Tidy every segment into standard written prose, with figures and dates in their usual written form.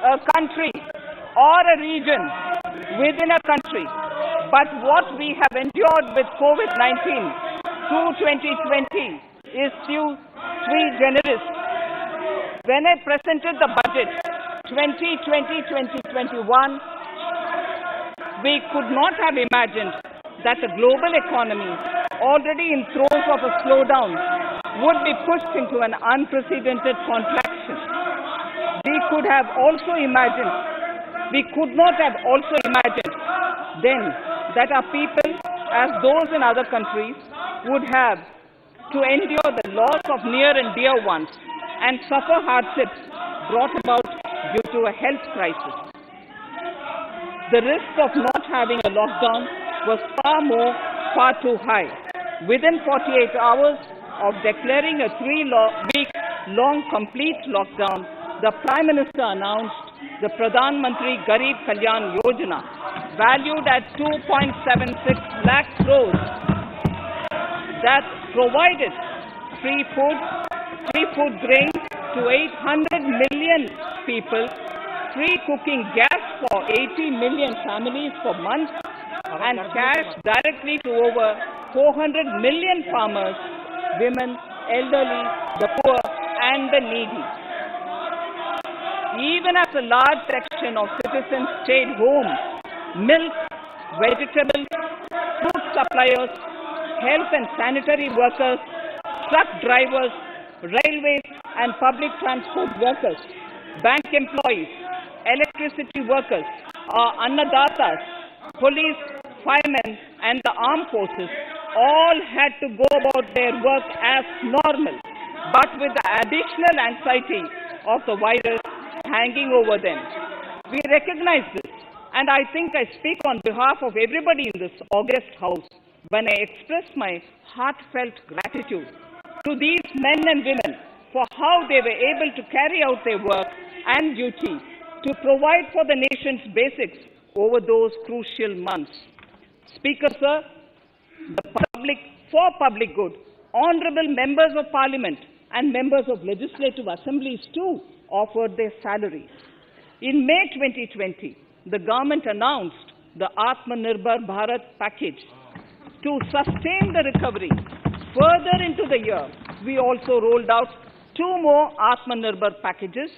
a country or a region within a country. But what we have endured with COVID-19 through 2020 is sui generis. When I presented the budget 2020-2021, we could not have imagined that the global economy, already in throes of a slowdown, would be pushed into an unprecedented contraction. We could not have also imagined then that our people, as those in other countries, would have to endure the loss of near and dear ones and suffer hardships brought about due to a health crisis. The risk of not having a lockdown was far too high. Within 48 hours of declaring a 3-week-long complete lockdown, the Prime Minister announced the Pradhan Mantri Garib Kalyan Yojana, valued at 2.76 lakh crores, that provided free food grain to 800 million people, free cooking gas for 80 million families for months, and cash directly to over 400 million farmers, women, elderly, the poor, and the needy. Even as a large section of citizens stayed home, milk, vegetables, fruit suppliers, health and sanitary workers, truck drivers, railways and public transport workers, bank employees, electricity workers, annadatas, police, firemen, and the armed forces all had to go about their work as normal, but with the additional anxiety of the virus hanging over them. We recognize this, and I think I speak on behalf of everybody in this august house when I express my heartfelt gratitude to these men and women for how they were able to carry out their work and duty to provide for the nation's basics over those crucial months. Speaker, sir, for public good, honorable members of parliament and members of legislative assemblies too offered their salaries. In May 2020, the government announced the Atmanirbhar Bharat package. To sustain the recovery further into the year, we also rolled out 2 more Atmanirbhar packages,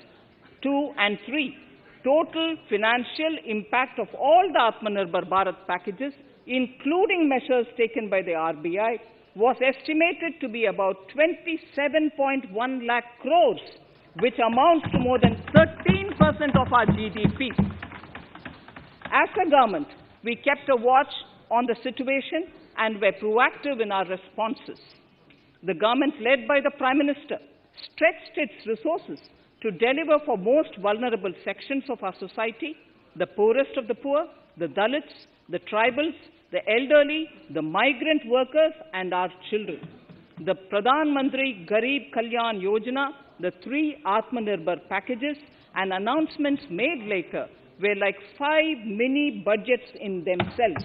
2 and 3. Total financial impact of all the Atmanirbhar Bharat packages, including measures taken by the RBI, was estimated to be about 27.1 lakh crores, which amounts to more than 13% of our GDP. As a government, we kept a watch on the situation and were proactive in our responses. The government, led by the Prime Minister, stretched its resources to deliver for most vulnerable sections of our society, the poorest of the poor, the Dalits, the tribals, the elderly, the migrant workers, and our children. The Pradhan Mantri Garib Kalyan Yojana, the 3 Atmanirbhar packages, and announcements made later were like 5 mini budgets in themselves.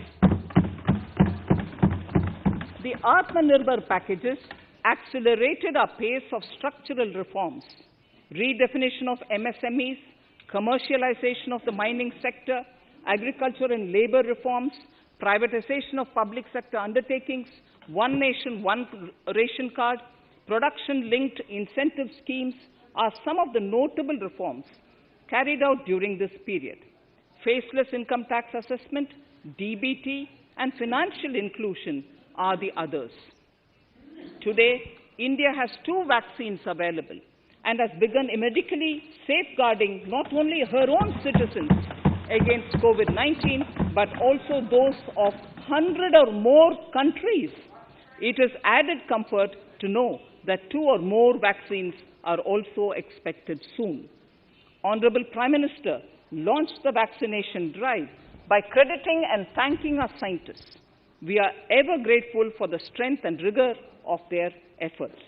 The Atmanirbhar packages accelerated our pace of structural reforms, redefinition of MSMEs, commercialization of the mining sector, agriculture and labor reforms, privatization of public sector undertakings, one nation, one ration card, production-linked incentive schemes are some of the notable reforms carried out during this period. Faceless income tax assessment, DBT, and financial inclusion are the others. Today, India has 2 vaccines available and has begun medically safeguarding not only her own citizens against COVID-19, but also those of 100 or more countries. It is added comfort to know that 2 or more vaccines are also expected soon. Honorable Prime Minister launched the vaccination drive by crediting and thanking our scientists. We are ever grateful for the strength and rigor of their efforts.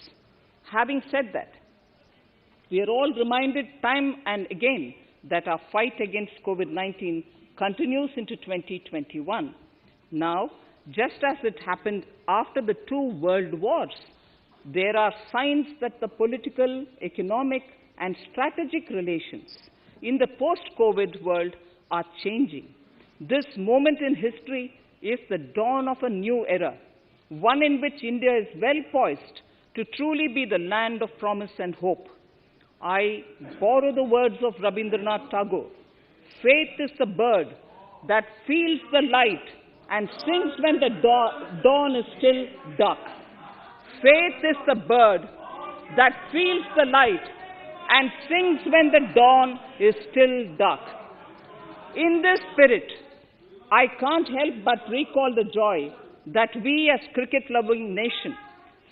Having said that, we are all reminded time and again that our fight against COVID-19 continues into 2021. Now, just as it happened after the 2 world wars, there are signs that the political, economic, and strategic relations in the post-COVID world are changing. This moment in history is the dawn of a new era, one in which India is well poised to truly be the land of promise and hope. I borrow the words of Rabindranath Tagore. Faith is the bird that feels the light and sings when the dawn is still dark. Faith is the bird that feels the light and sings when the dawn is still dark. In this spirit, I can't help but recall the joy that we as cricket-loving nation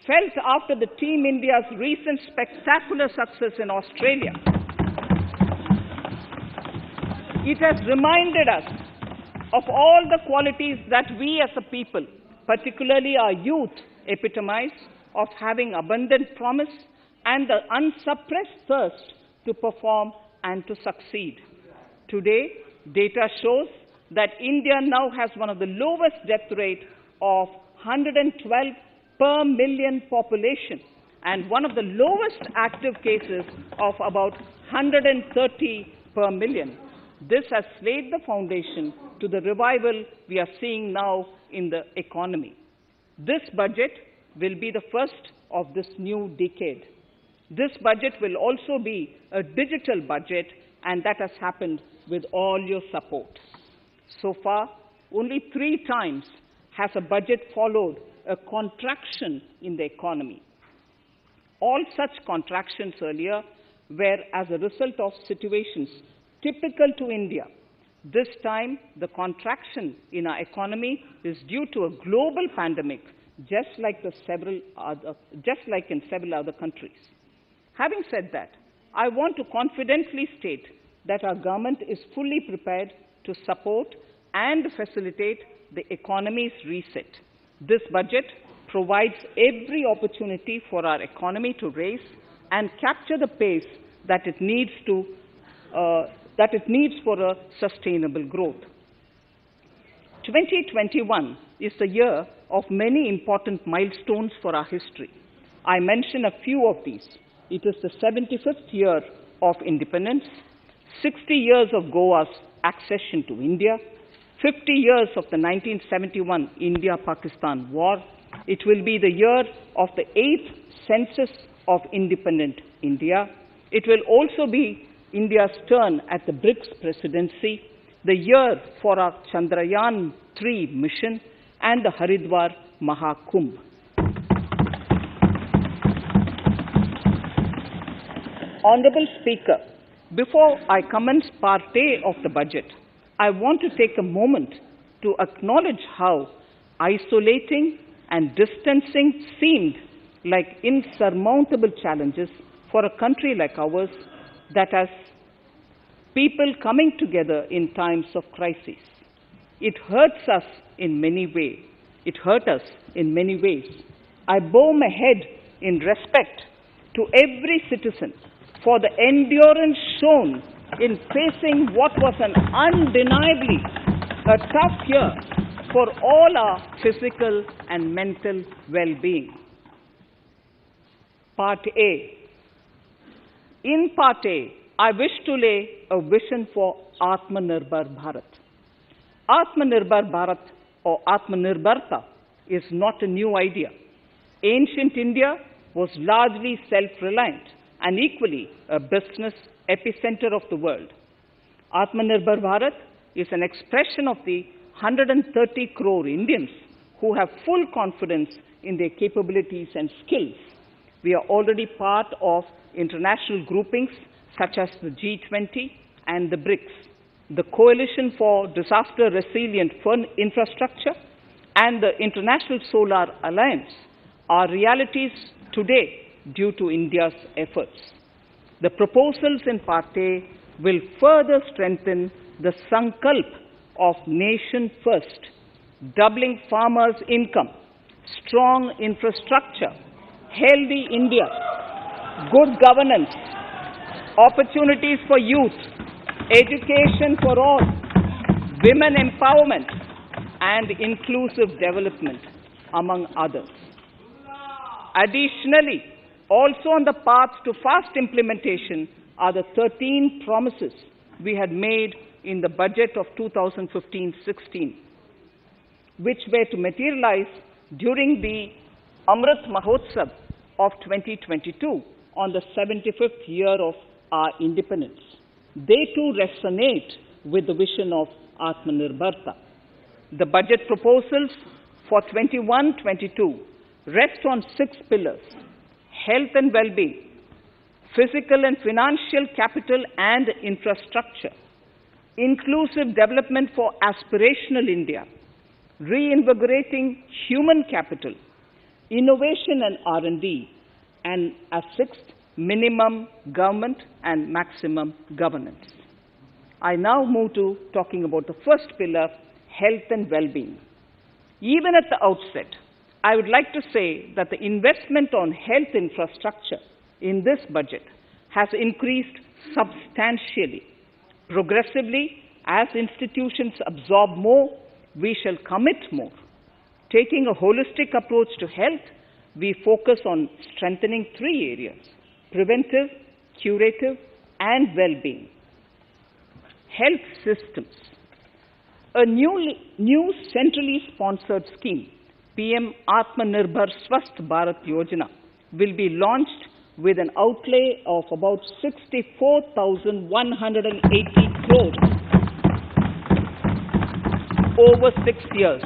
felt after the Team India's recent spectacular success in Australia. It has reminded us of all the qualities that we as a people, particularly our youth, epitomize of having abundant promise and the unsuppressed thirst to perform and to succeed. Today, data shows that India now has one of the lowest death rate of 112 per million population and one of the lowest active cases of about 130 per million. This has laid the foundation to the revival we are seeing now in the economy. This budget will be the first of this new decade. This budget will also be a digital budget, and that has happened with all your support. So far, only 3 times has a budget followed a contraction in the economy. All such contractions earlier were as a result of situations typical to India. This time, the contraction in our economy is due to a global pandemic, just like in several other countries. Having said that, I want to confidently state that our government is fully prepared to support and facilitate the economy's reset. This budget provides every opportunity for our economy to raise and capture the pace that it needs for a sustainable growth. 2021 is the year of many important milestones for our history. I mention a few of these. It is the 75th year of independence, 60 years of Goa's accession to India, 50 years of the 1971 India-Pakistan War. It will be the year of the 8th census of independent India. It will also be India's turn at the BRICS presidency, the year for our Chandrayaan-3 mission, and the Haridwar Mahakumbh. Honorable Speaker, before I commence Part A of the budget, I want to take a moment to acknowledge how isolating and distancing seemed like insurmountable challenges for a country like ours that has people coming together in times of crisis. It hurts us in many ways. I bow my head in respect to every citizen for the endurance shown in facing what was an undeniably a tough year for all our physical and mental well-being. Part A. In Part A, I wish to lay a vision for Atmanirbhar Bharat. Atmanirbhar Bharat or Atmanirbharta is not a new idea. Ancient India was largely self-reliant and equally a business epicenter of the world. Atmanirbhar Bharat is an expression of the 130 crore Indians who have full confidence in their capabilities and skills. We are already part of international groupings such as the G20 and the BRICS, the Coalition for Disaster Resilient Infrastructure, and the International Solar Alliance are realities today due to India's efforts. The proposals in Part A will further strengthen the sankalp of nation first, doubling farmers' income, strong infrastructure, healthy India, good governance, opportunities for youth, education for all, women empowerment, and inclusive development, among others. Additionally, also on the path to fast implementation are the 13 promises we had made in the budget of 2015-16, which were to materialize during the Amrit Mahotsav of 2022 on the 75th year of our independence. They too resonate with the vision of Atmanirbharta. The budget proposals for 21-22 rest on 6 pillars: health and well-being, physical and financial capital and infrastructure, inclusive development for aspirational India, reinvigorating human capital, innovation and R&D, and as 6th, minimum government and maximum governance. I now move to talking about the first pillar, health and well-being. Even at the outset, I would like to say that the investment on health infrastructure in this budget has increased substantially. Progressively, as institutions absorb more, we shall commit more. Taking a holistic approach to health, we focus on strengthening 3 areas: preventive, curative, and well-being. Health systems. A new centrally sponsored scheme, PM Atmanirbhar Swasth Bharat Yojana, will be launched with an outlay of about 64,180 crores over 6 years.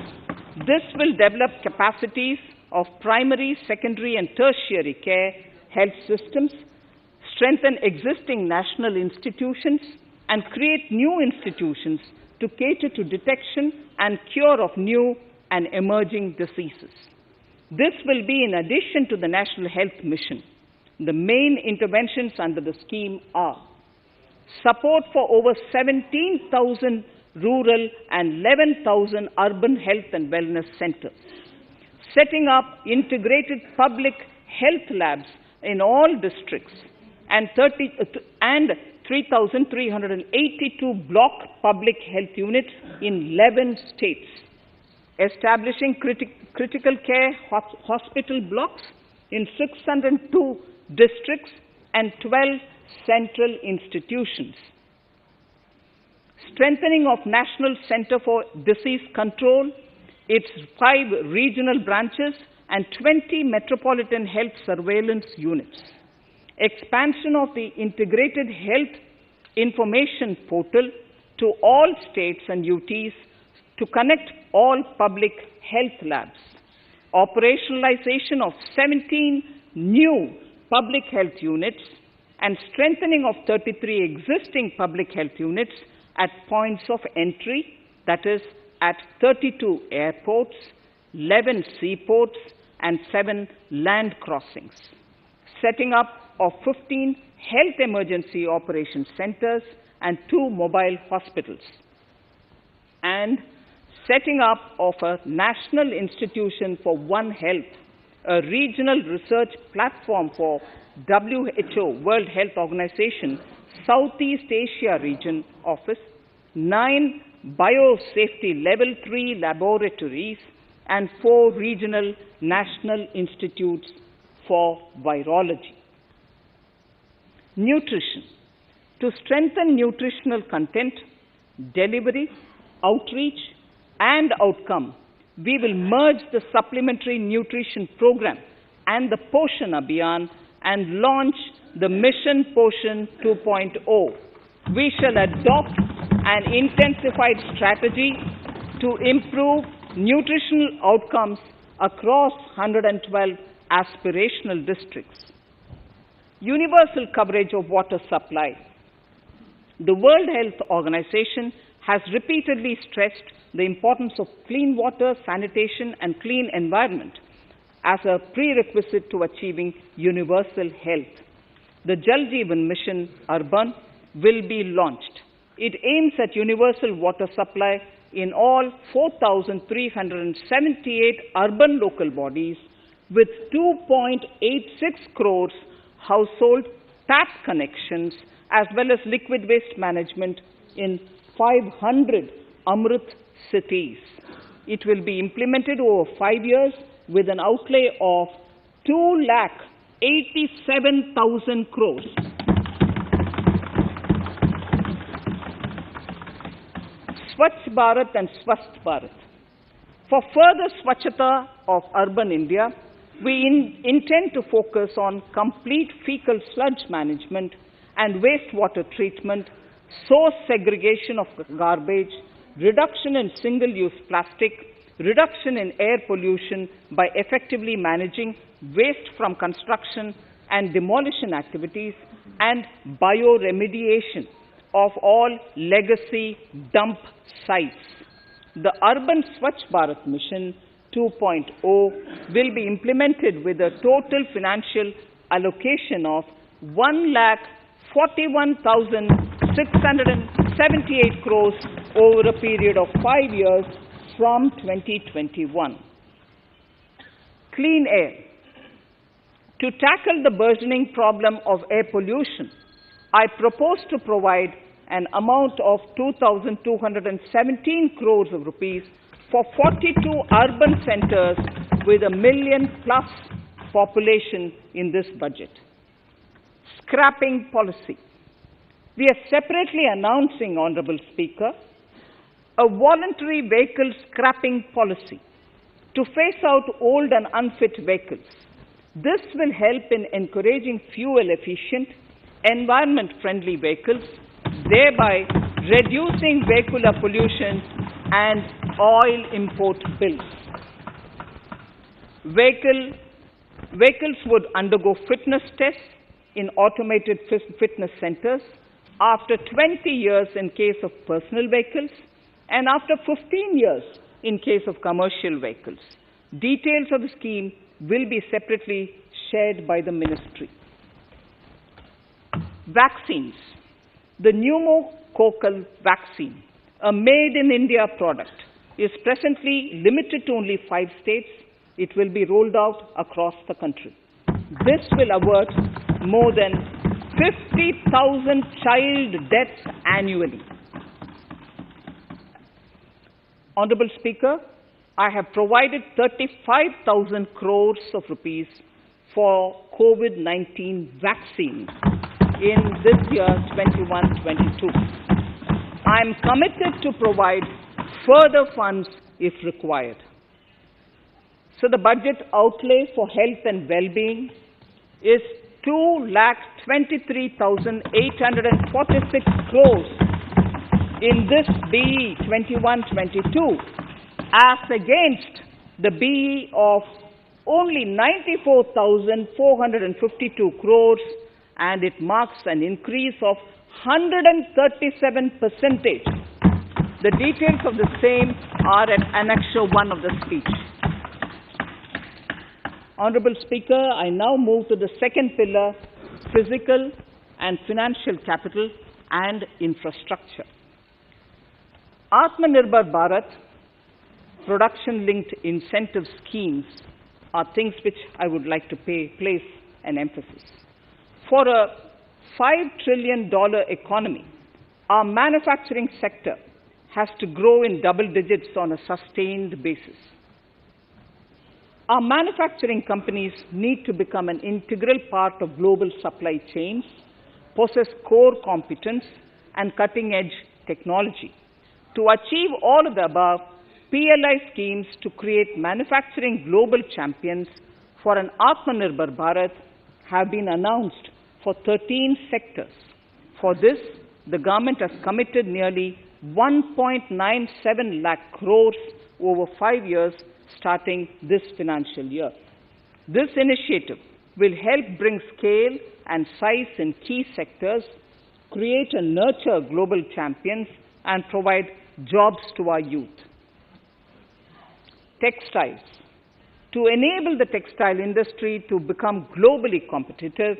This will develop capacities of primary, secondary, and tertiary care health systems, strengthen existing national institutions, and create new institutions to cater to detection and cure of new and emerging diseases. This will be in addition to the National Health Mission. The main interventions under the scheme are support for over 17,000 rural and 11,000 urban health and wellness centers, setting up integrated public health labs in all districts, and 3,382 block public health units in 11 states, establishing critical care hospital blocks in 602 districts and 12 central institutions, strengthening of National Center for Disease Control, its 5 regional branches and 20 metropolitan health surveillance units, expansion of the integrated health information portal to all states and UTs to connect all public health labs, operationalization of 17 new public health units, and strengthening of 33 existing public health units at points of entry, that is, at 32 airports, 11 seaports, and 7 land crossings, setting up of 15 health emergency operations centers and 2 mobile hospitals, and setting up of a National Institution for One Health, a regional research platform for WHO, World Health Organization, Southeast Asia Region Office, 9 biosafety level 3 laboratories, and 4 regional national institutes for virology. Nutrition. To strengthen nutritional content, delivery, outreach, and outcome, we will merge the supplementary nutrition program and the Poshan Abhiyan and launch the Mission Poshan 2.0. We shall adopt an intensified strategy to improve nutritional outcomes across 112 aspirational districts. Universal coverage of water supply. The World Health Organization has repeatedly stressed the importance of clean water, sanitation, and clean environment as a prerequisite to achieving universal health. The Jal Jeevan Mission Urban will be launched. It aims at universal water supply in all 4,378 urban local bodies with 2.86 crores household tap connections, as well as liquid waste management in 500 Amrit cities. It will be implemented over 5 years with an outlay of 2,87,000 crores. Swachh Bharat and Swasth Bharat. For further Swachhata of urban India, we intend to focus on complete fecal sludge management and wastewater treatment, source segregation of garbage, reduction in single-use plastic, reduction in air pollution by effectively managing waste from construction and demolition activities, and bioremediation of all legacy dump sites. The Urban Swachh Bharat Mission 2.0 will be implemented with a total financial allocation of 1,41,678 crores over a period of 5 years from 2021. Clean air. To tackle the burgeoning problem of air pollution, I propose to provide an amount of 2,217 crores of rupees for 42 urban centers with a million-plus population in this budget. Scrapping policy. We are separately announcing, Honorable Speaker, a voluntary vehicle scrapping policy to phase out old and unfit vehicles. This will help in encouraging fuel-efficient, environment-friendly vehicles, thereby reducing vehicular pollution and oil import bills. Vehicles would undergo fitness tests in automated fitness centers after 20 years in case of personal vehicles and after 15 years in case of commercial vehicles. Details of the scheme will be separately shared by the ministry. Vaccines. The pneumococcal vaccine, a made-in-India product, is presently limited to only 5 states. It will be rolled out across the country. This will avert more than 50,000 child deaths annually. Honorable Speaker, I have provided 35,000 crores of rupees for COVID-19 vaccines in this year 21-22. I am committed to provide further funds if required. So the budget outlay for health and well-being is 2,23,846 crores in this BE 21-22, as against the BE of only 94,452 crores, and it marks an increase of 137%. The details of the same are at Annexure 1 of the speech. Honorable Speaker, I now move to the second pillar, physical and financial capital and infrastructure. Atmanirbhar Bharat, production-linked incentive schemes are things which I would like to place an emphasis. For a $5 trillion economy, our manufacturing sector has to grow in double digits on a sustained basis. Our manufacturing companies need to become an integral part of global supply chains, possess core competence and cutting-edge technology. To achieve all of the above, PLI schemes to create manufacturing global champions for an Atmanirbhar Bharat have been announced for 13 sectors. For this, the government has committed nearly 1.97 lakh crores over 5 years starting this financial year. This initiative will help bring scale and size in key sectors, create and nurture global champions, and provide jobs to our youth. Textiles. To enable the textile industry to become globally competitive,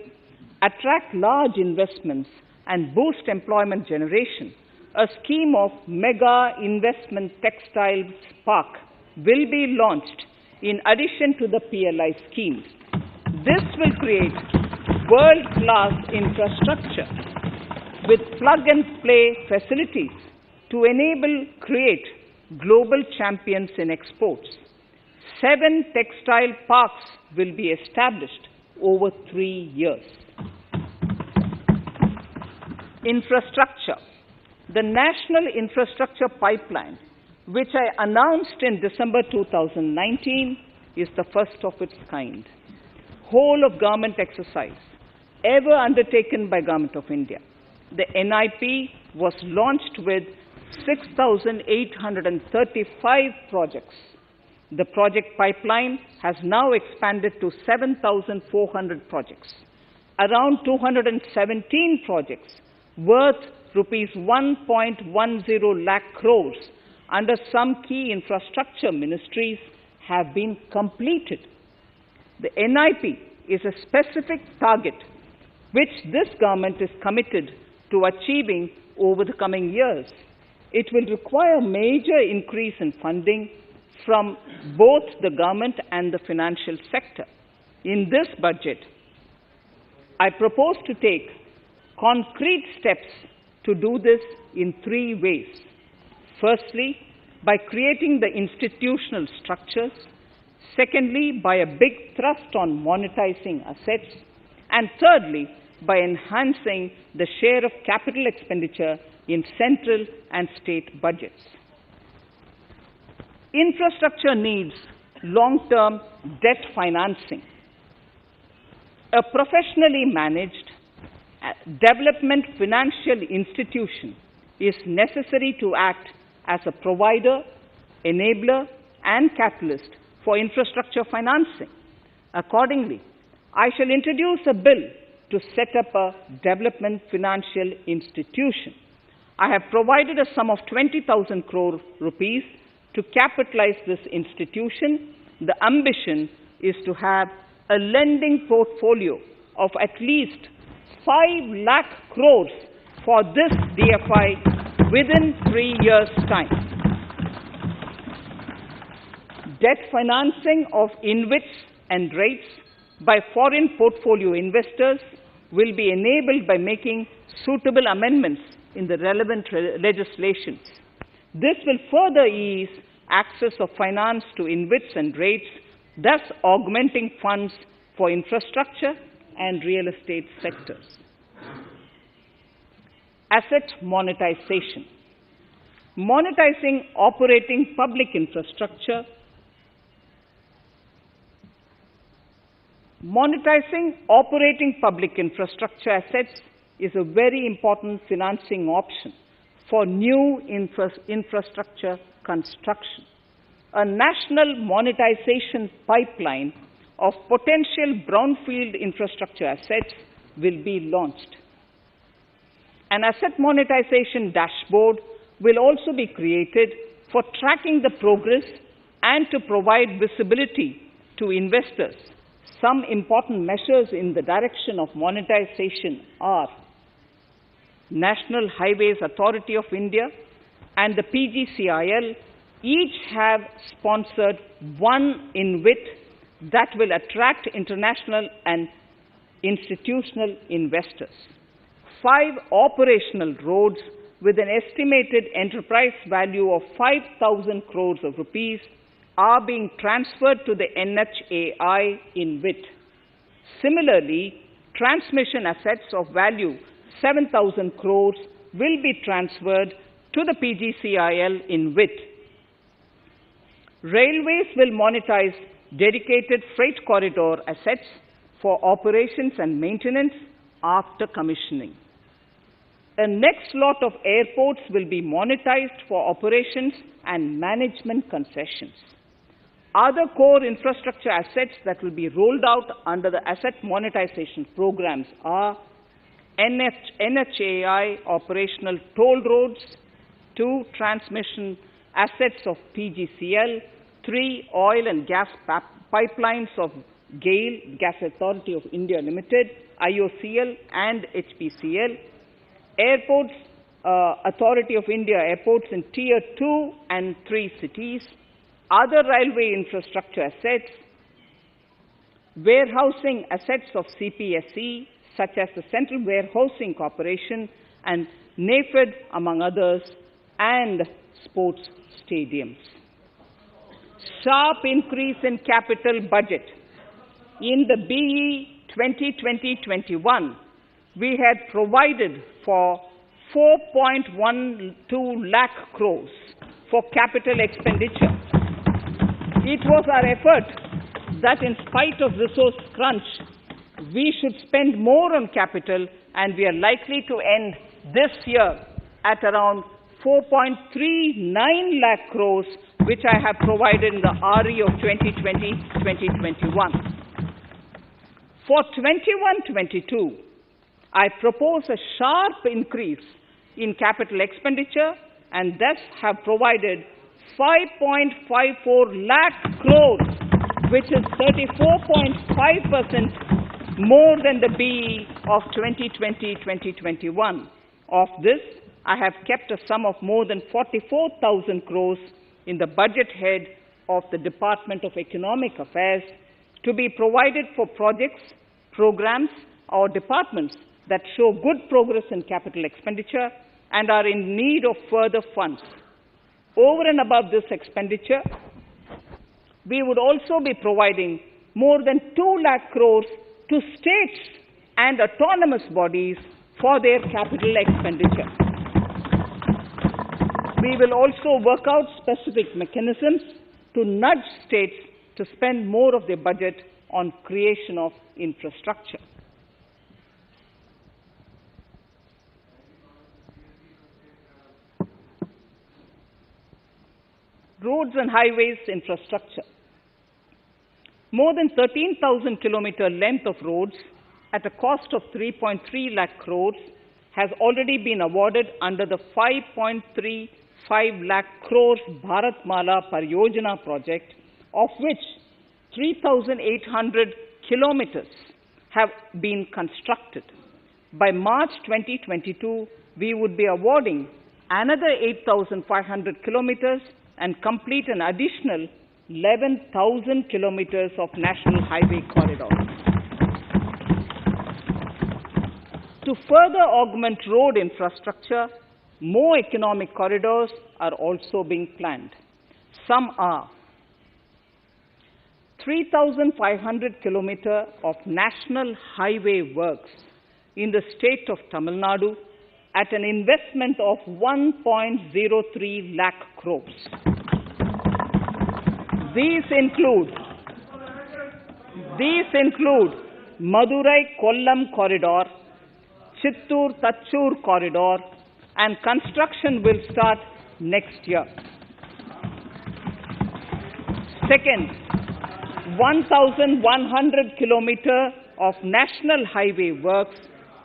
attract large investments, and boost employment generation, a scheme of Mega Investment Textiles Park will be launched in addition to the PLI schemes. This will create world-class infrastructure with plug-and-play facilities to create global champions in exports. 7 textile parks will be established over 3 years. Infrastructure. The National Infrastructure Pipeline, which I announced in December 2019, is the first of its kind. Whole of government exercise ever undertaken by Government of India. The NIP was launched with 6,835 projects. The project pipeline has now expanded to 7,400 projects. Around 217 projects worth rupees 1.10 lakh crores under some key infrastructure ministries have been completed. The NIP is a specific target which this government is committed to achieving over the coming years. It will require a major increase in funding from both the government and the financial sector. In this budget, I propose to take concrete steps to do this in three ways. Firstly, by creating the institutional structures. Secondly, by a big thrust on monetizing assets. And thirdly, by enhancing the share of capital expenditure in central and state budgets. Infrastructure needs long-term debt financing. A professionally managed development financial institution is necessary to act as a provider, enabler, and catalyst for infrastructure financing. Accordingly, I shall introduce a bill to set up a development financial institution. I have provided a sum of 20,000 crore rupees to capitalize this institution. The ambition is to have a lending portfolio of at least 5 lakh crores for this DFI within 3 years' time. Debt financing of InvITs and rates by foreign portfolio investors will be enabled by making suitable amendments in the relevant legislations. This will further ease access of finance to InvITs and rates, thus augmenting funds for infrastructure and real estate sectors. Asset monetization. Monetizing operating public infrastructure. Monetizing operating public infrastructure assets is a very important financing option for new infrastructure construction. A national monetization pipeline of potential brownfield infrastructure assets will be launched. An asset monetization dashboard will also be created for tracking the progress and to provide visibility to investors. Some important measures in the direction of monetization are National Highways Authority of India and the PGCIL each have sponsored one InvIT that will attract international and institutional investors. 5 operational roads with an estimated enterprise value of 5,000 crores of rupees are being transferred to the NHAI InvIT. Similarly, transmission assets of value 7,000 crores will be transferred to the PGCIL InvIT. Railways will monetize dedicated freight corridor assets for operations and maintenance after commissioning. A next lot of airports will be monetized for operations and management concessions. Other core infrastructure assets that will be rolled out under the asset monetization programs are NHAI operational toll roads, 2 transmission assets of PGCL, 3 oil and gas pipelines of GAIL, Gas Authority of India Limited, IOCL and HPCL, Airports Authority of India airports in Tier 2 and 3 cities, other railway infrastructure assets, warehousing assets of CPSE, such as the Central Warehousing Corporation and NAFED, among others, and sports stadiums. Sharp increase in capital budget. In the BE 2020-21, we had provided for 4.12 lakh crores for capital expenditure. It was our effort that in spite of resource crunch, we should spend more on capital, and we are likely to end this year at around 4.39 lakh crores, which I have provided in the RE of 2020-2021. For 21-22, I propose a sharp increase in capital expenditure and thus have provided 5.54 lakh crores, which is 34.5% more than the BE of 2020-2021. Of this, I have kept a sum of more than 44,000 crores in the budget head of the Department of Economic Affairs to be provided for projects, programs, or departments that show good progress in capital expenditure and are in need of further funds. Over and above this expenditure, we would also be providing more than 2 lakh crores to states and autonomous bodies for their capital expenditure. We will also work out specific mechanisms to nudge states to spend more of their budget on creation of infrastructure. Roads and highways infrastructure. More than 13,000 kilometer length of roads at a cost of 3.3 lakh crores has already been awarded under the 5.35 lakh crores Bharatmala Pariyojana project, of which 3,800 kilometers have been constructed. By March 2022, we would be awarding another 8,500 kilometers and complete an additional 11,000 kilometers of national highway corridors. To further augment road infrastructure, more economic corridors are also being planned. Some are 3,500 kilometers of national highway works in the state of Tamil Nadu at an investment of 1.03 lakh crores. These include Madurai-Kollam corridor, Chittoor-Tachur corridor, and construction will start next year. Second, 1,100 kilometers of national highway works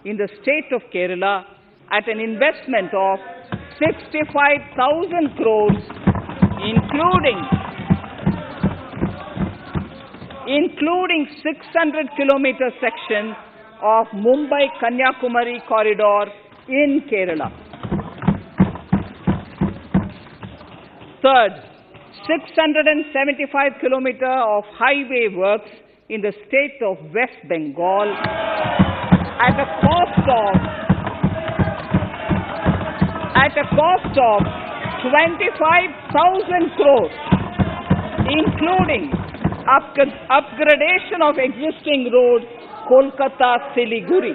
in the state of Kerala at an investment of 65,000 crores, including 600 kilometer section of Mumbai-Kanyakumari corridor in Kerala. Third, 675 kilometers of highway works in the state of West Bengal at a cost of 25,000 crores, including upgradation of existing road Kolkata-Siliguri.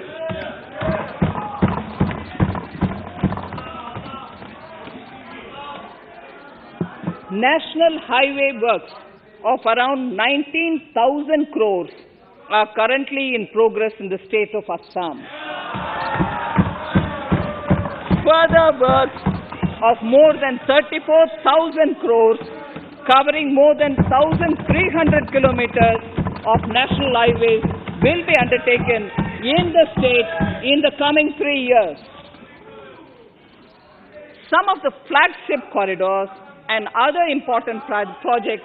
National highway works of around 19,000 crores are currently in progress in the state of Assam. Further works of more than 34,000 crores covering more than 1,300 kilometers of national highways will be undertaken in the state in the coming 3 years. Some of the flagship corridors and other important projects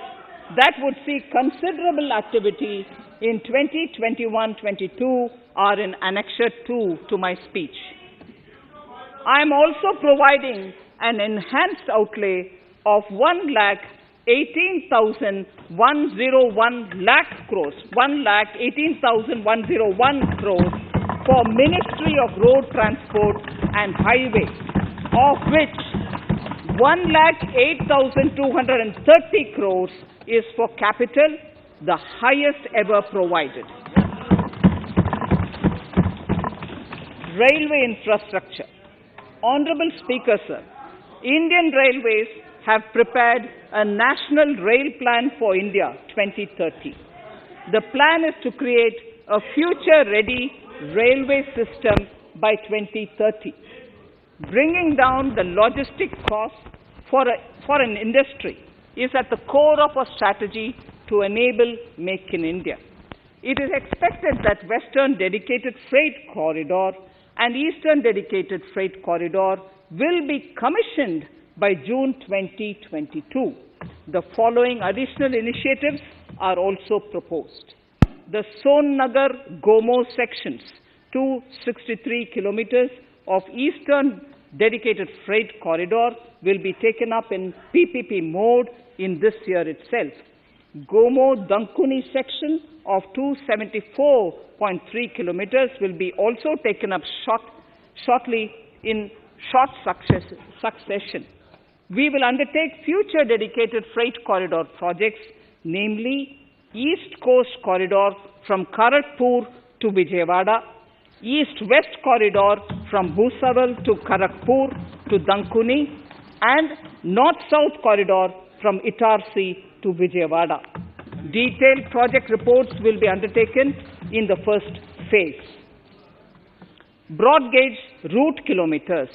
that would see considerable activity in 2021-22 are in Annexure 2 to my speech. I am also providing an enhanced outlay of 1,18,101 lakh crores, 1,18,101 crores for Ministry of Road Transport and Highways, of which 1,08,230 crores is for capital, the highest ever provided. Railway infrastructure. Honorable Speaker, sir, Indian Railways have prepared a National Rail Plan for India 2030. The plan is to create a future-ready railway system by 2030, bringing down the logistic costs for an industry is at the core of our strategy to enable Make in India. It is expected that Western Dedicated Freight Corridor and Eastern Dedicated Freight Corridor will be commissioned by June 2022. The following additional initiatives are also proposed. The Sonnagar-Gomo sections, 263 kilometers of Eastern Dedicated Freight Corridor, will be taken up in PPP mode in this year itself. Gomo-Dankuni section of 274.3 kilometers will be also taken up shortly in short succession. We will undertake future dedicated freight corridor projects, namely East Coast Corridor from Kharagpur to Vijayawada, East-West Corridor from Bhusawal to Kharagpur to Dankuni, and North-South Corridor from Itarsi to Vijayawada. Detailed project reports will be undertaken in the first phase. Broad gauge route kilometers,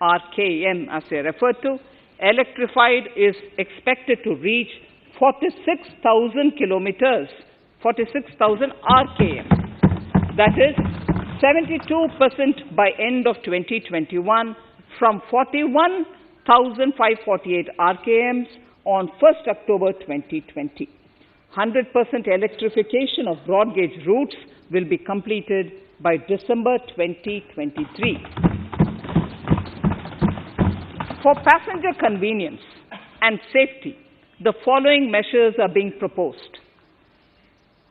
RKM as they refer to, electrified is expected to reach 46,000 kilometers, 46,000 RKM. That is 72% by end of 2021 from 41,548 RKMs on 1st October 2020. 100% electrification of broad gauge routes will be completed by December 2023. For passenger convenience and safety, the following measures are being proposed.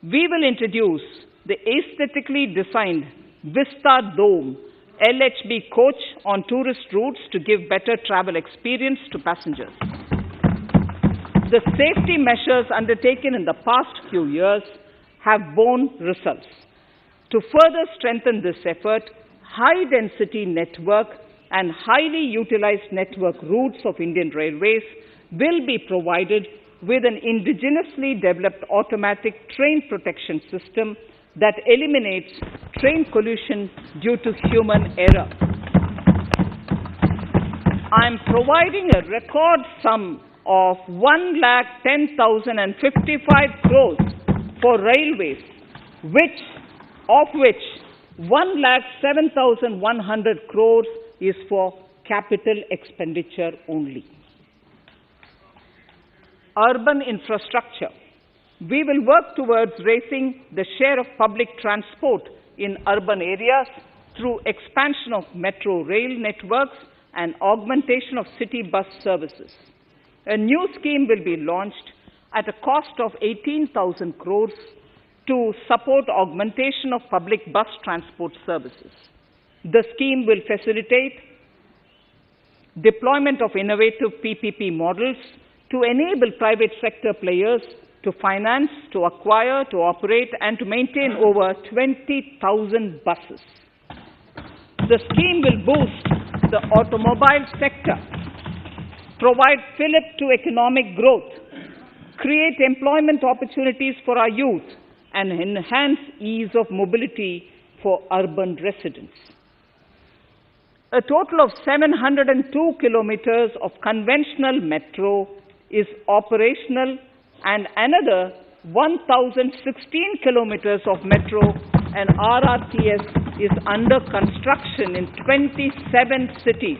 We will introduce the aesthetically designed Vista Dome LHB coach on tourist routes to give better travel experience to passengers. The safety measures undertaken in the past few years have borne results. To further strengthen this effort, high-density network and highly utilized network routes of Indian Railways will be provided with an indigenously developed automatic train protection system that eliminates train collision due to human error. I am providing a record sum of 1,10,055 crores for railways, of which 1,07,100 crores is for capital expenditure only. Urban infrastructure. We will work towards raising the share of public transport in urban areas through expansion of metro rail networks and augmentation of city bus services. A new scheme will be launched at a cost of 18,000 crores to support augmentation of public bus transport services. The scheme will facilitate deployment of innovative PPP models to enable private sector players to finance, to acquire, to operate, and to maintain over 20,000 buses. The scheme will boost the automobile sector, provide fillip to economic growth, create employment opportunities for our youth, and enhance ease of mobility for urban residents. A total of 702 kilometers of conventional metro is operational, and another 1,016 kilometers of metro and RRTS is under construction in 27 cities.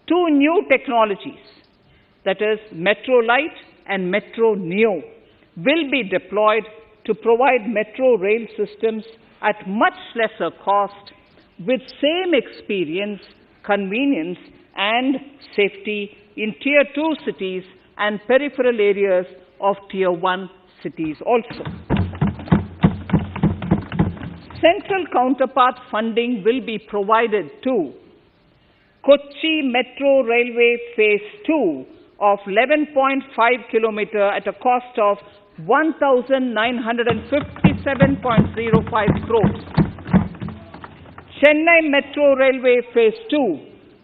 Two new technologies, that is Metro Light and Metro Neo, will be deployed to provide metro rail systems at much lesser cost with same experience, convenience, and safety in Tier 2 cities and peripheral areas of Tier 1 cities also. Central counterpart funding will be provided to Kochi Metro Railway Phase 2 of 11.5 kilometer at a cost of 1,957.05 crores. Chennai Metro Railway Phase 2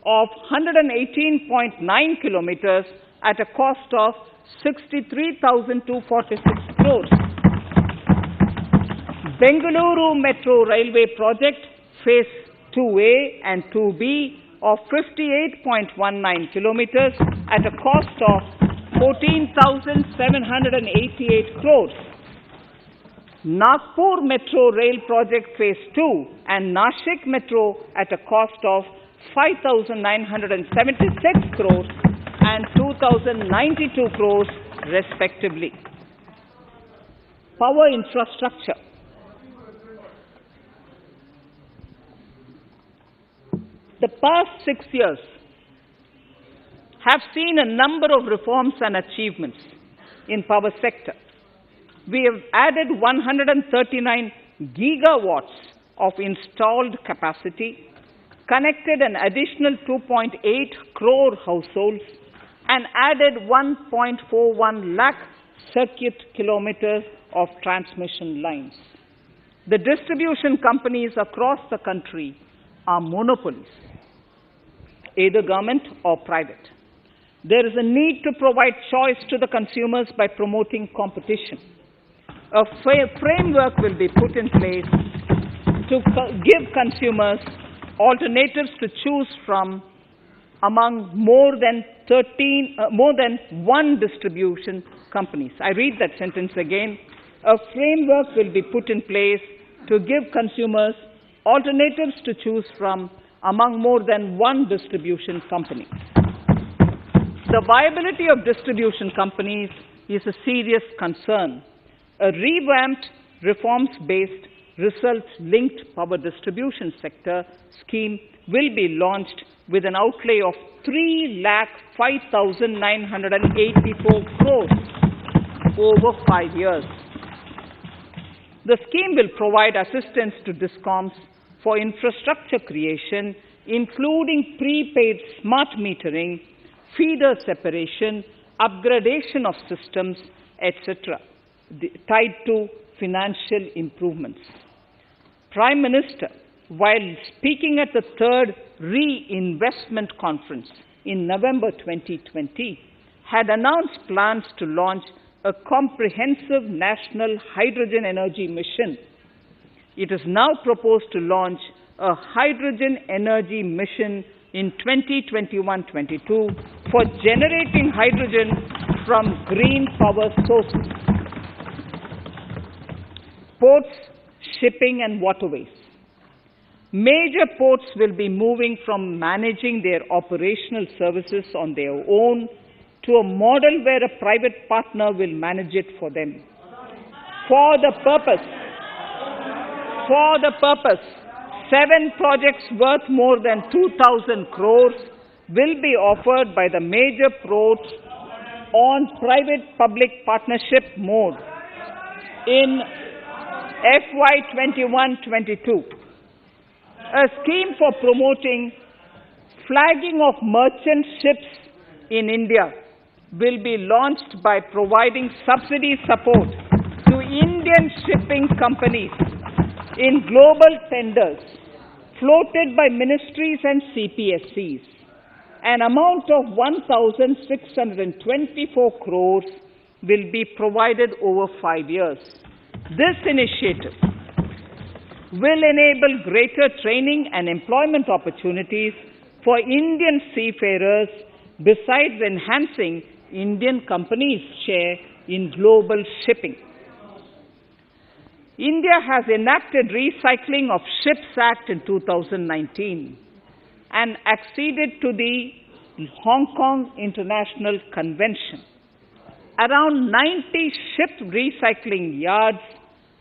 of 118.9 kilometers at a cost of 63,246 crores. Bengaluru Metro Railway Project Phase 2A and 2B of 58.19 kilometers at a cost of 14,788 crores. Nagpur Metro Rail Project Phase 2 and Nashik Metro at a cost of 5,976 crores and 2,092 crores respectively. Power infrastructure. The past 6 years have seen a number of reforms and achievements in power sector. We have added 139 gigawatts of installed capacity, connected an additional 2.8 crore households, and added 1.41 lakh circuit kilometers of transmission lines. The distribution companies across the country are monopolies, either government or private. There is a need to provide choice to the consumers by promoting competition. A framework will be put in place to give consumers alternatives to choose from among more than one distribution companies. I read that sentence again. A framework will be put in place to give consumers alternatives to choose from among more than one distribution company. The viability of distribution companies is a serious concern. A revamped, reforms-based, results-linked power distribution sector scheme will be launched with an outlay of 3,05,984 crores over 5 years. The scheme will provide assistance to DISCOMs for infrastructure creation, including prepaid smart metering, feeder separation, upgradation of systems, etc., tied to financial improvements. Prime Minister, while speaking at the third Reinvestment Conference in November 2020, had announced plans to launch a comprehensive national hydrogen energy mission. It is now proposed to launch a hydrogen energy mission in 2021-22 for generating hydrogen from green power sources. Ports, shipping and waterways. Major ports will be moving from managing their operational services on their own to a model where a private partner will manage it for them. For the purpose, 7 projects worth more than 2,000 crores will be offered by the major ports on private-public partnership mode in FY 21-22. A scheme for promoting flagging of merchant ships in India will be launched by providing subsidy support to Indian shipping companies in global tenders floated by ministries and CPSCs. An amount of 1,624 crores will be provided over 5 years. This initiative will enable greater training and employment opportunities for Indian seafarers, besides enhancing Indian companies' share in global shipping. India has enacted Recycling of Ships Act in 2019 and acceded to the Hong Kong International Convention. Around 90 ship recycling yards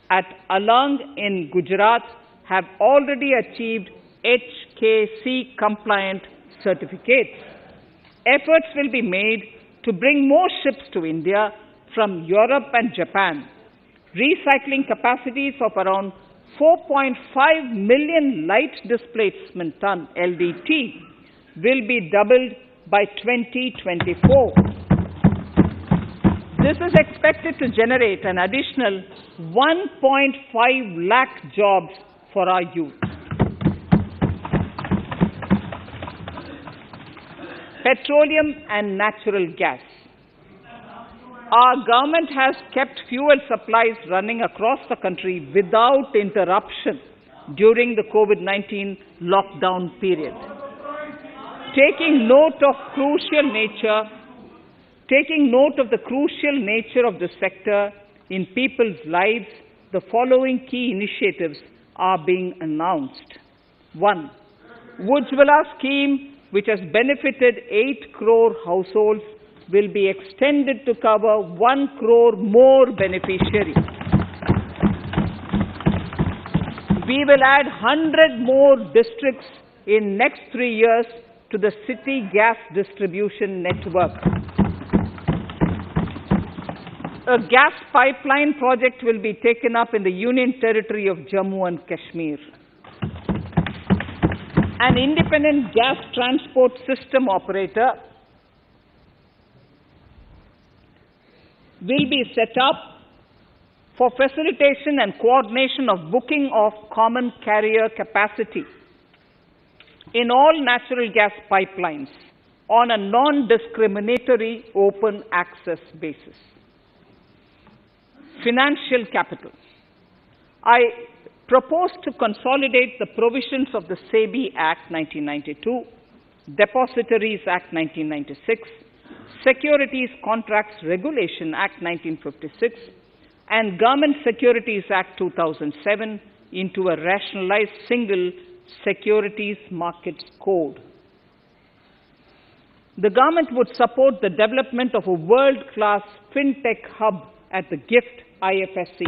at Alang in Gujarat have already achieved HKC compliant certificates. Efforts will be made to bring more ships to India from Europe and Japan. Recycling capacities of around 4.5 million light displacement ton LDT will be doubled by 2024. This is expected to generate an additional 1.5 lakh jobs for our youth. Petroleum and natural gas. Our government has kept fuel supplies running across the country without interruption during the COVID-19 lockdown period. Taking note of the crucial nature of the sector in people's lives, the following key initiatives are being announced. 1. Ujjwala scheme, which has benefited 8 crore households, will be extended to cover 1 crore more beneficiaries. We will add 100 more districts in next 3 years to the city gas distribution network. A gas pipeline project will be taken up in the Union Territory of Jammu and Kashmir. An independent gas transport system operator will be set up for facilitation and coordination of booking of common carrier capacity in all natural gas pipelines on a non-discriminatory open access basis. Financial capital. I propose to consolidate the provisions of the SEBI Act 1992, Depositories Act 1996, Securities Contracts Regulation Act 1956, and Government Securities Act 2007 into a rationalized single securities markets code. The government would support the development of a world-class fintech hub at the GIFT IFSC.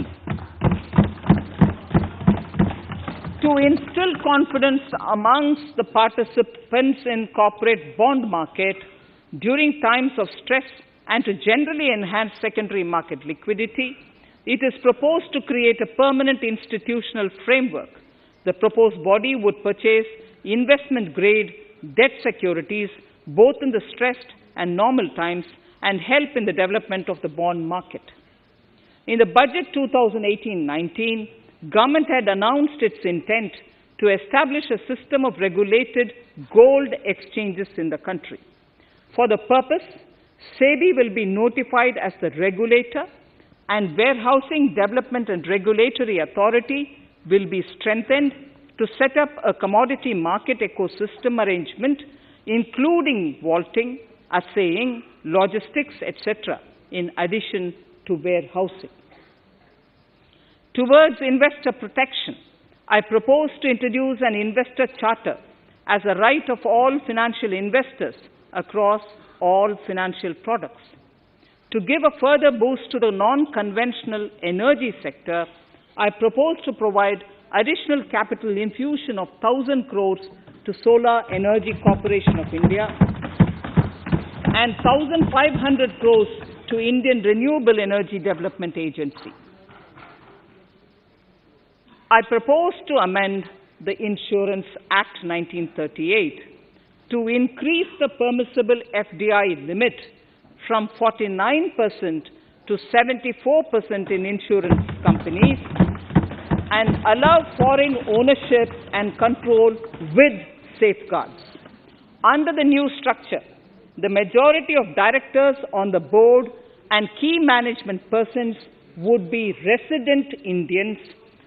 To instill confidence amongst the participants in corporate bond market during times of stress and to generally enhance secondary market liquidity, it is proposed to create a permanent institutional framework. The proposed body would purchase investment-grade debt securities both in the stressed and normal times and help in the development of the bond market. In the budget 2018-19, government had announced its intent to establish a system of regulated gold exchanges in the country. For the purpose, SEBI will be notified as the regulator, and Warehousing Development and Regulatory Authority will be strengthened to set up a commodity market ecosystem arrangement, including vaulting, assaying, logistics, etc., in addition to warehousing. Towards investor protection, I propose to introduce an investor charter as a right of all financial investors across all financial products. To give a further boost to the non-conventional energy sector, I propose to provide additional capital infusion of 1,000 crores to Solar Energy Corporation of India and 1,500 crores to Indian Renewable Energy Development Agency. I propose to amend the Insurance Act 1938 to increase the permissible FDI limit from 49% to 74% in insurance companies and allow foreign ownership and control with safeguards. Under the new structure, the majority of directors on the board and key management persons would be resident Indians,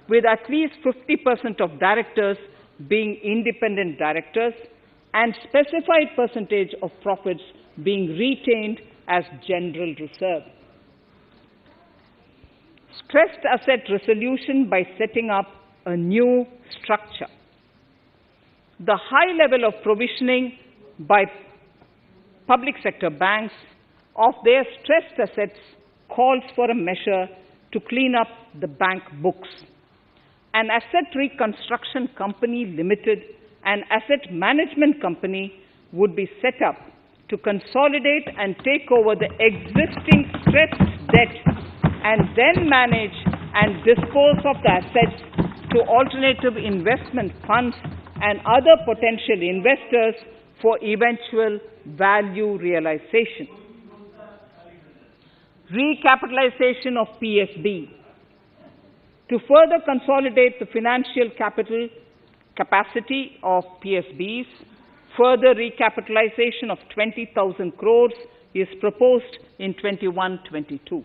with at least 50% of directors being independent directors and specified percentage of profits being retained as general reserve. Stressed asset resolution by setting up a new structure. The high level of provisioning by public sector banks of their stressed assets calls for a measure to clean up the bank books. An asset reconstruction company limited, an asset management company would be set up to consolidate and take over the existing stressed debt and then manage and dispose of the assets to alternative investment funds and other potential investors for eventual value realization. Recapitalization of PSB. To further consolidate the financial capital capacity of PSBs, Further recapitalization of 20,000 crores is proposed in 21-22.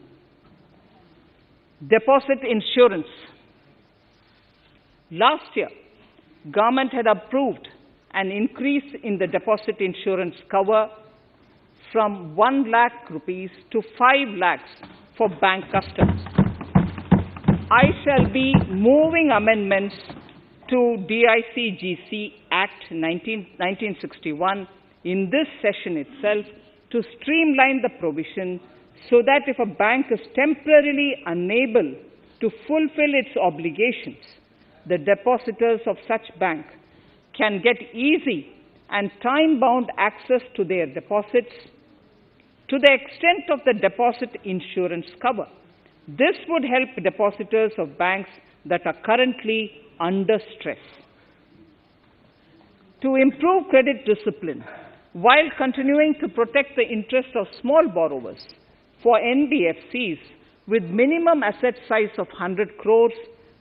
Deposit insurance. Last year, government had approved an increase in the deposit insurance cover from 1 lakh rupees to 5 lakhs for bank customers. I shall be moving amendments to DICGC Act 1961 in this session itself to streamline the provision so that if a bank is temporarily unable to fulfill its obligations, the depositors of such bank can get easy and time-bound access to their deposits to the extent of the deposit insurance cover. This would help depositors of banks that are currently under stress. To improve credit discipline, while continuing to protect the interests of small borrowers, for NBFCs with minimum asset size of 100 crores,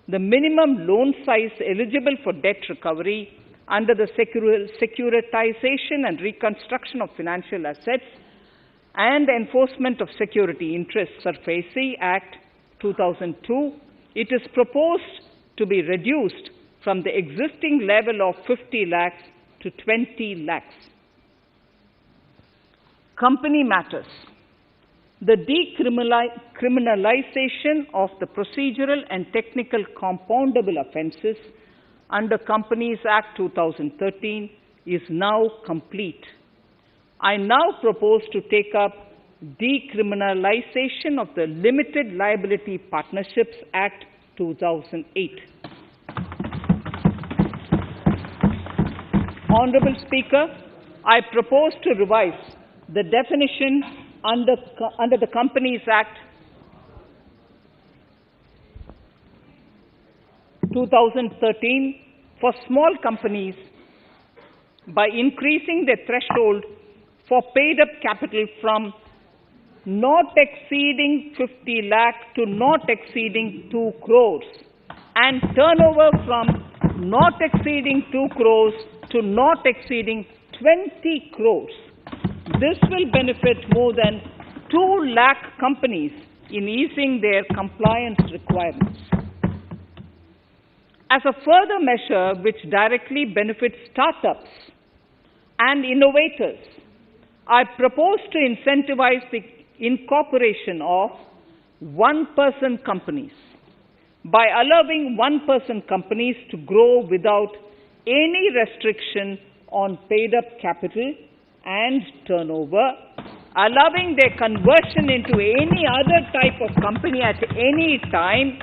the minimum loan size eligible for debt recovery under the Securitization and Reconstruction of Financial Assets and Enforcement of Security Interests SARFAESI Act 2002, it is proposed to be reduced from the existing level of 50 lakhs to 20 lakhs. Company matters. The decriminalization of the procedural and technical compoundable offences under Companies Act 2013 is now complete. I now propose to take up decriminalization of the Limited Liability Partnerships Act 2008. Honourable Speaker, I propose to revise the definition under the Companies Act 2013 for small companies by increasing the threshold for paid-up capital from not exceeding 50 lakh to not exceeding 2 crores and turnover from not exceeding 2 crores to not exceeding 20 crores. This will benefit more than 2 lakh companies in easing their compliance requirements. As a further measure which directly benefits startups and innovators, I propose to incentivize the incorporation of one-person companies by allowing one-person companies to grow without any restriction on paid-up capital and turnover, allowing their conversion into any other type of company at any time,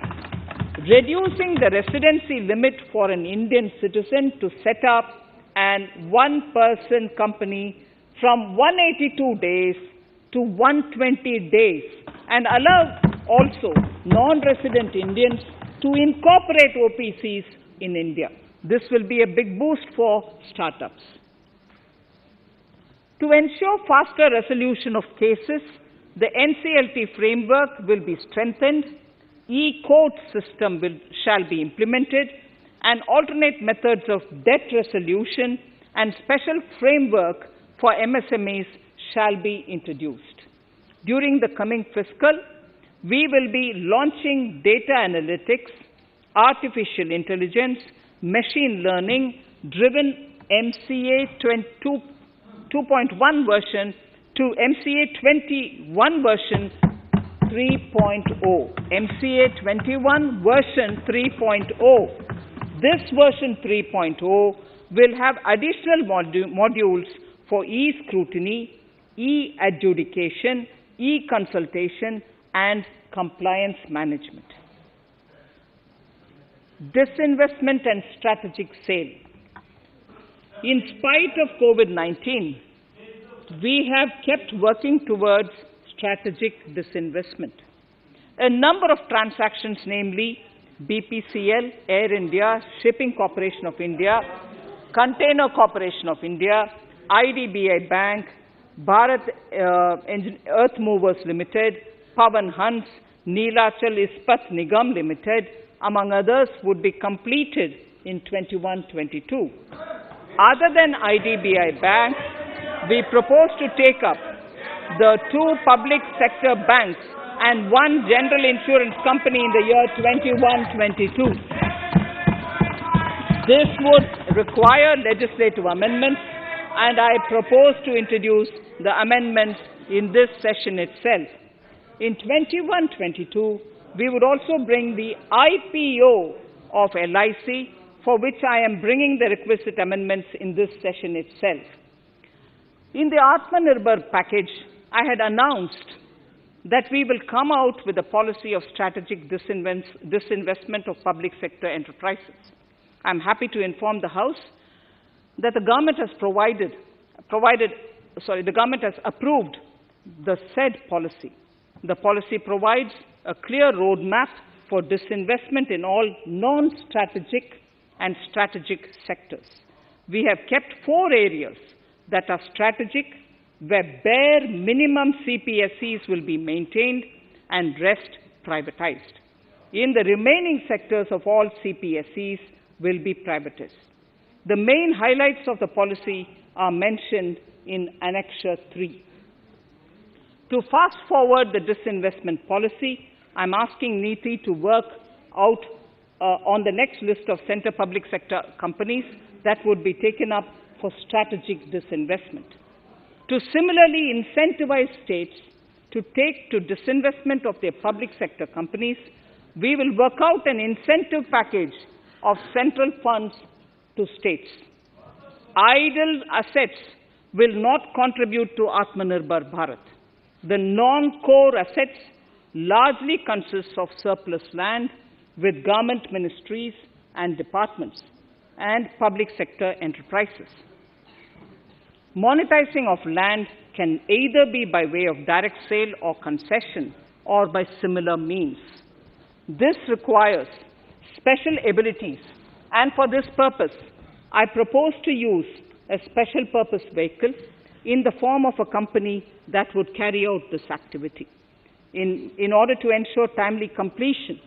reducing the residency limit for an Indian citizen to set up an one-person company from 182 days to 120 days, and allow also non-resident Indians to incorporate OPCs in India. This will be a big boost for startups. To ensure faster resolution of cases, the NCLT framework will be strengthened, e-court system shall be implemented, and alternate methods of debt resolution and special framework for MSMEs shall be introduced. During the coming fiscal, we will be launching data analytics, artificial intelligence, machine learning driven MCA 2.1 version to MCA 21 version 3.0. MCA 21 version 3.0. This version 3.0 will have additional modules for e-scrutiny, e-adjudication, e-consultation, and compliance management. Disinvestment and strategic sale. In spite of COVID-19, we have kept working towards strategic disinvestment. A number of transactions, namely BPCL, Air India, Shipping Corporation of India, Container Corporation of India, IDBI Bank, Bharat Earth Movers Limited, Pavan Hans, Neelachal Ispat Nigam Limited, among others, would be completed in 21-22. Other than IDBI Bank, we propose to take up the 2 public sector banks and 1 general insurance company in the year 21-22. This would require legislative amendments, and I propose to introduce the amendments in this session itself. In 21-22, we would also bring the IPO of LIC, for which I am bringing the requisite amendments in this session itself. In the Atmanirbhar package, I had announced that we will come out with a policy of strategic disinvestment of public sector enterprises. I'm happy to inform the House that the government has the government has approved the said policy. The policy provides a clear roadmap for disinvestment in all non-strategic and strategic sectors. We have kept 4 areas that are strategic, where bare minimum CPSEs will be maintained and rest privatized. In the remaining sectors of all CPSEs will be privatized. The main highlights of the policy are mentioned in Annexure 3. To fast forward the disinvestment policy, I'm asking NITI to work out on the next list of center public sector companies that would be taken up for strategic disinvestment. To similarly incentivize states to take to disinvestment of their public sector companies, we will work out an incentive package of central funds to states. Idle assets will not contribute to Atmanirbhar Bharat. The non-core assets largely consist of surplus land with government ministries and departments and public sector enterprises. Monetizing of land can either be by way of direct sale or concession or by similar means. This requires special abilities, and for this purpose, I propose to use a special purpose vehicle in the form of a company that would carry out this activity. In order to ensure timely completion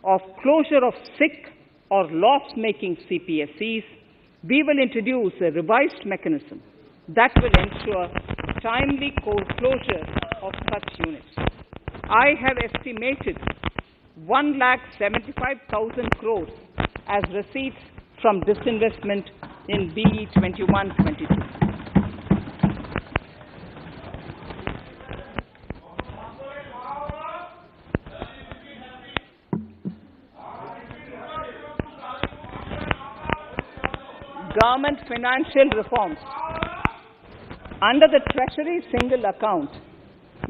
of closure of sick or loss-making CPSEs, we will introduce a revised mechanism that will ensure timely closure of such units. I have estimated 1,75,000 crores as receipts from disinvestment in BE 21-22. Government financial reforms. Under the Treasury single account,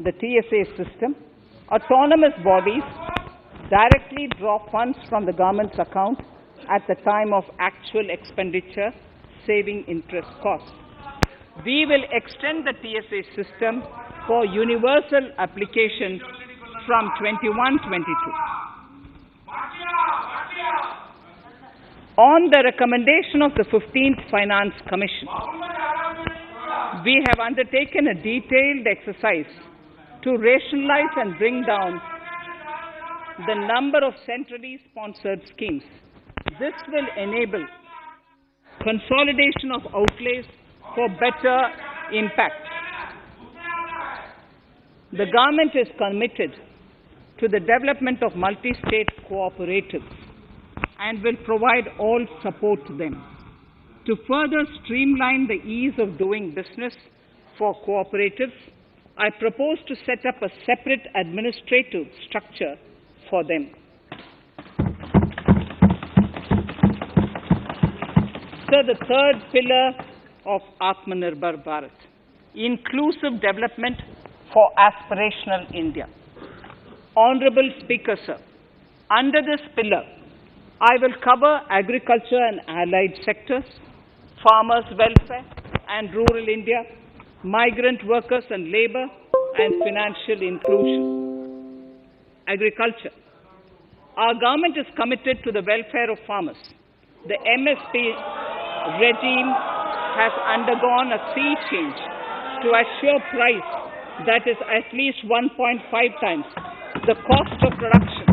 the TSA system, autonomous bodies directly draw funds from the government's account at the time of actual expenditure, saving interest costs. We will extend the TSA system for universal application from 21-22. On the recommendation of the 15th Finance Commission, we have undertaken a detailed exercise to rationalize and bring down the number of centrally sponsored schemes. This will enable consolidation of outlays for better impact. The government is committed to the development of multi-state cooperatives and will provide all support to them. To further streamline the ease of doing business for cooperatives, I propose to set up a separate administrative structure for them. So the third pillar of Atmanirbhar Bharat, inclusive development for aspirational India. Honorable Speaker, sir, under this pillar, I will cover agriculture and allied sectors, farmers' welfare and rural India, migrant workers and labor, and financial inclusion. Agriculture. Our government is committed to the welfare of farmers. The MSP regime has undergone a sea change to assure price that is at least 1.5 times the cost of production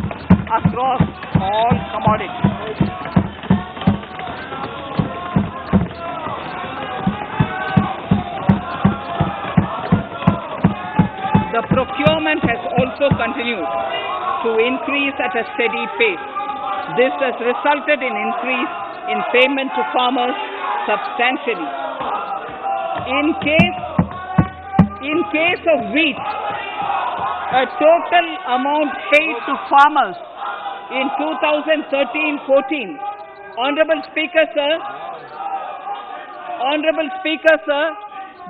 across all commodities. the procurement has also continued to increase at a steady pace. This has resulted in increase in payment to farmers substantially. In case of wheat, a total amount paid to farmers in 2013-14, Honorable Speaker, Sir,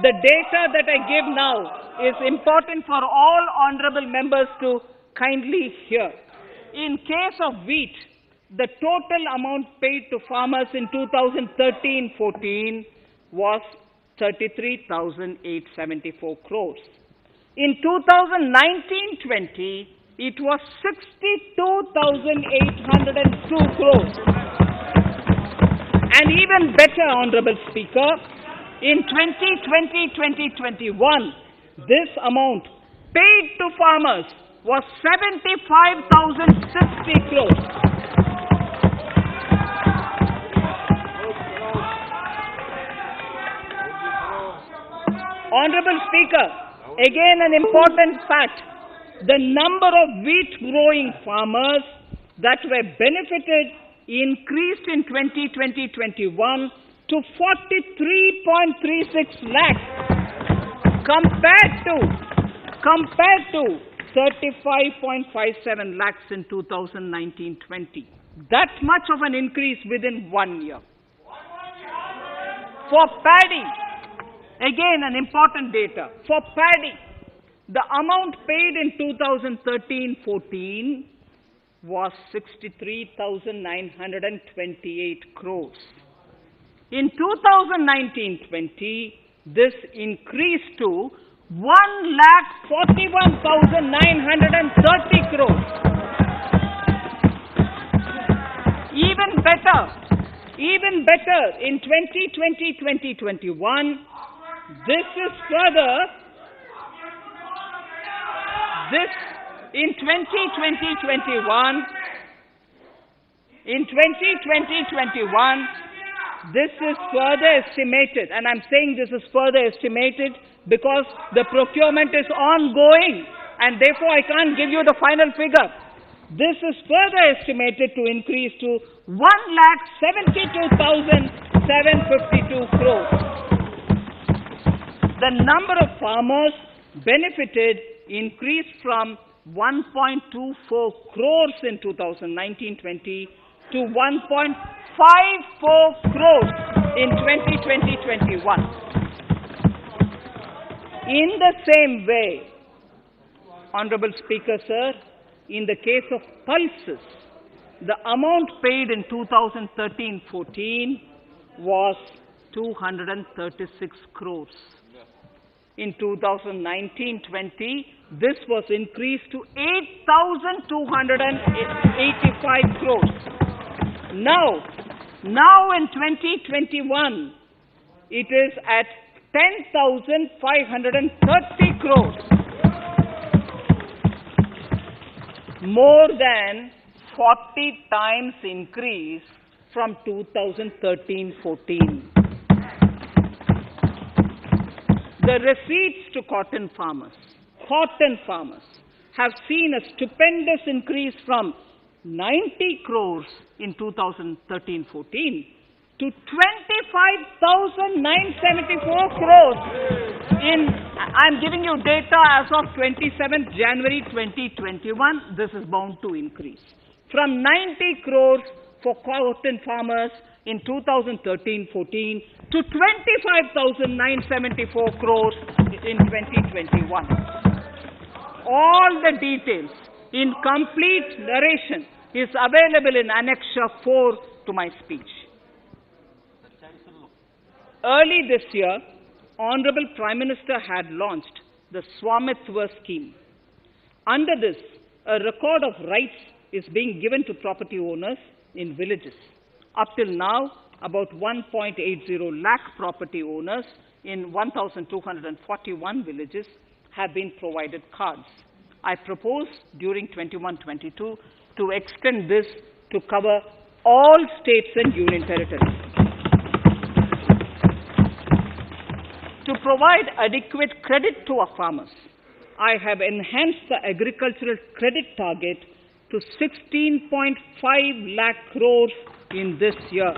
the data that I give now is important for all honorable members to kindly hear. In case of wheat, the total amount paid to farmers in 2013-14 was 33,874 crores. In 2019-20, it was 62,802 crores. And even better, Honorable Speaker, in 2020-2021, this amount paid to farmers was 75,060 crores. Honorable Speaker, again an important fact, the number of wheat growing farmers that were benefited increased in 2020-21 to 43.36 lakhs compared to 35.57 lakhs in 2019-20. That much of an increase within 1 year. For paddy, again an important data. For paddy, the amount paid in 2013-14 was 63,928 crores. In 2019-20, this increased to 1,41,930 crores. Even better, in 2020-2021, in 2020-21, this is further estimated, and I'm saying this is further estimated because the procurement is ongoing, and therefore I can't give you the final figure. This is further estimated to increase to 1,72,752 crores. The number of farmers benefited increased from 1.24 crores in 2019-20 to 1.54 crores in 2020-21. In the same way, Honorable Speaker, sir, in the case of pulses, the amount paid in 2013-14 was 236 crores. In 2019-20, this was increased to 8,285 crores. Now in 2021, it is at 10,530 crores. More than 40 times increase from 2013-14. The receipts to cotton farmers have seen a stupendous increase from 90 crores in 2013-14 to 25,974 crores I'm giving you data as of 27th January 2021. This is bound to increase. From 90 crores for cotton farmers in 2013-14 to 25,974 crores in 2021. All the details in complete narration is available in Annexure 4 to my speech. Early this year, Honorable Prime Minister had launched the Swamitva scheme. Under this, a record of rights is being given to property owners in villages. Up till now, about 1.80 lakh property owners in 1,241 villages have been provided cards. I propose during 21-22 to extend this to cover all states and union territories. To provide adequate credit to our farmers, I have enhanced the agricultural credit target to 16.5 lakh crores in this year.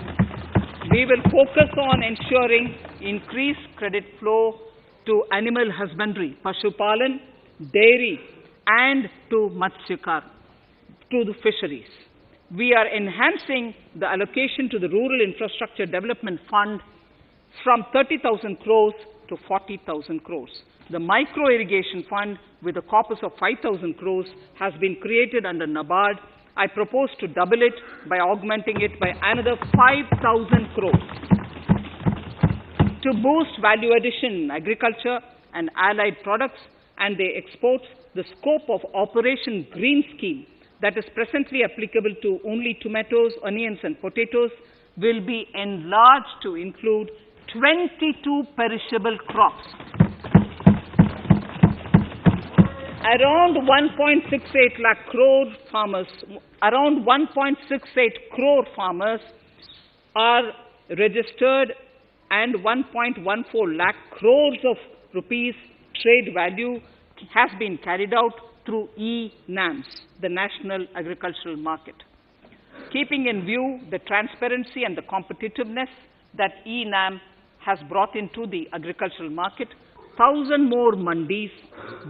We will focus on ensuring increased credit flow to animal husbandry, Pashupalan, dairy, and to Matsyakar, to the fisheries. We are enhancing the allocation to the Rural Infrastructure Development Fund from 30,000 crores to 40,000 crores. The Micro Irrigation Fund, with a corpus of 5,000 crores, has been created under NABARD. I propose to double it by augmenting it by another 5,000 crores. To boost value addition in agriculture and allied products and their exports, the scope of Operation Green Scheme, that is presently applicable to only tomatoes, onions, and potatoes, will be enlarged to include 22 perishable crops. Around 1.68 lakh crore farmers, around 1.68 crore farmers are registered, and 1.14 lakh crores of rupees trade value has been carried out through e-NAMs, the National Agricultural Market. Keeping in view the transparency and the competitiveness that e-NAM has brought into the agricultural market, 1,000 more mandis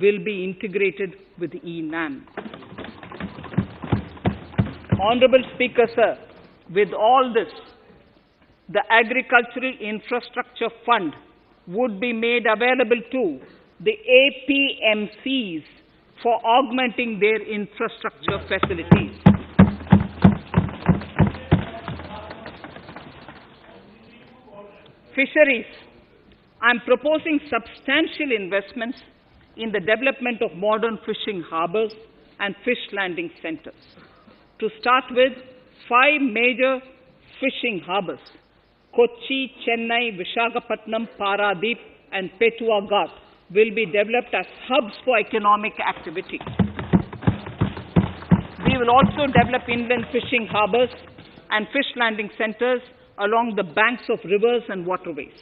will be integrated with e-NAM. Honorable Speaker, sir, with all this, the Agricultural Infrastructure Fund would be made available to the APMCs for augmenting their infrastructure facilities. Fisheries. I am proposing substantial investments in the development of modern fishing harbors and fish landing centers. To start with, 5 major fishing harbors, Kochi, Chennai, Visakhapatnam, Paradip, and Petua Ghat, will be developed as hubs for economic activity. We will also develop inland fishing harbors and fish landing centers along the banks of rivers and waterways.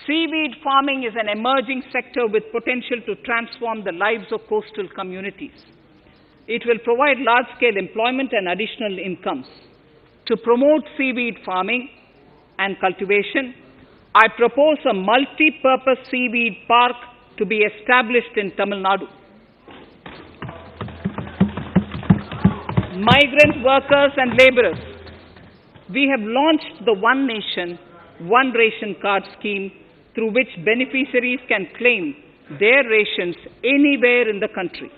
Seaweed farming is an emerging sector with potential to transform the lives of coastal communities. It will provide large-scale employment and additional incomes. To promote seaweed farming and cultivation, I propose a multi-purpose seaweed park to be established in Tamil Nadu. Migrant workers and laborers. We have launched the One Nation, One Ration Card scheme, through which beneficiaries can claim their rations anywhere in the country.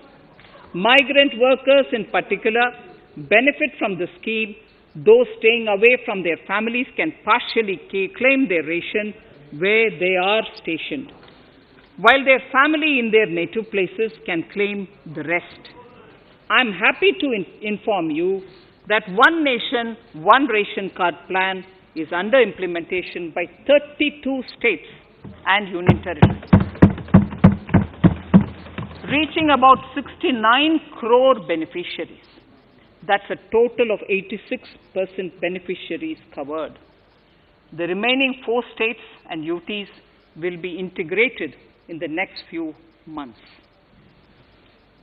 Migrant workers in particular benefit from the scheme. Those staying away from their families can partially claim their ration where they are stationed, while their family in their native places can claim the rest. I am happy to inform you that One Nation, One Ration Card plan is under implementation by 32 states and union territories, reaching about 69 crore beneficiaries. That's a total of 86% beneficiaries covered. The remaining 4 states and UTs will be integrated in the next few months.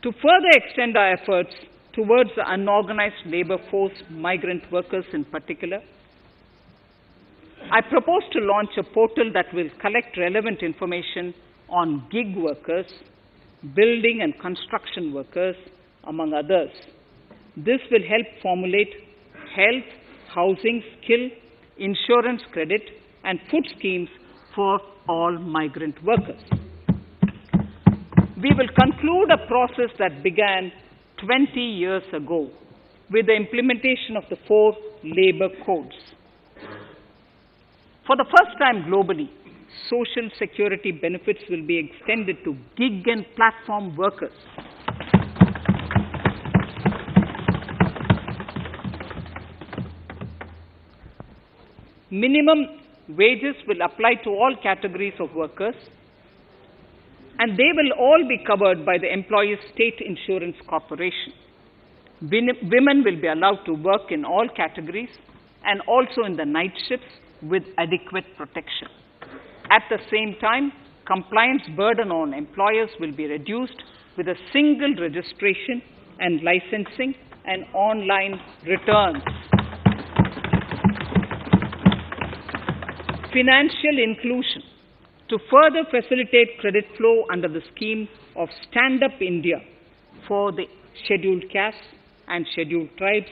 To further extend our efforts towards the unorganized labor force, migrant workers in particular, I propose to launch a portal that will collect relevant information on gig workers, building and construction workers, among others. This will help formulate health, housing, skill, insurance credit, and food schemes for all migrant workers. We will conclude a process that began 20 years ago with the implementation of the 4 labor codes. For the first time globally, social security benefits will be extended to gig and platform workers. Minimum wages will apply to all categories of workers, and they will all be covered by the Employees State Insurance Corporation. Women will be allowed to work in all categories and also in the night shifts with adequate protection. At the same time, compliance burden on employers will be reduced with a single registration and licensing and online returns. Financial inclusion. To further facilitate credit flow under the scheme of Stand Up India for the scheduled castes and scheduled tribes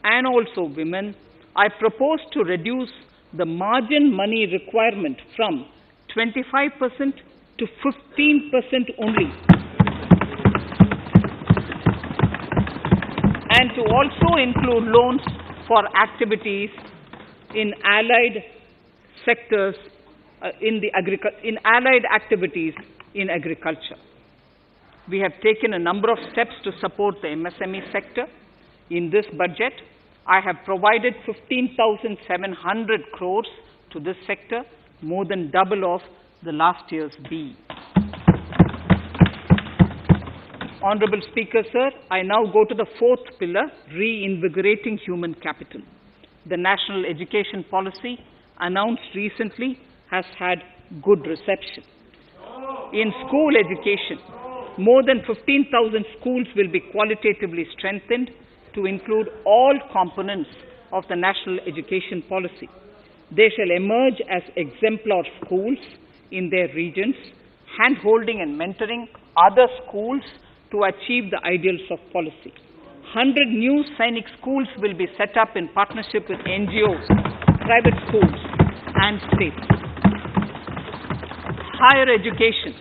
and also women, I propose to reduce the margin money requirement from 25% to 15% only, and to also include loans for activities in allied sectors, in allied activities in agriculture. We have taken a number of steps to support the MSME sector. In this budget, I have provided 15,700 crores to this sector, more than double of the last year's B. Honorable Speaker, sir, I now go to the fourth pillar, reinvigorating human capital. The national education policy announced recently has had good reception. In school education, more than 15,000 schools will be qualitatively strengthened to include all components of the national education policy. They shall emerge as exemplar schools in their regions, hand-holding and mentoring other schools to achieve the ideals of policy. 100 new Sainik schools will be set up in partnership with NGOs, private schools, and states. Higher education.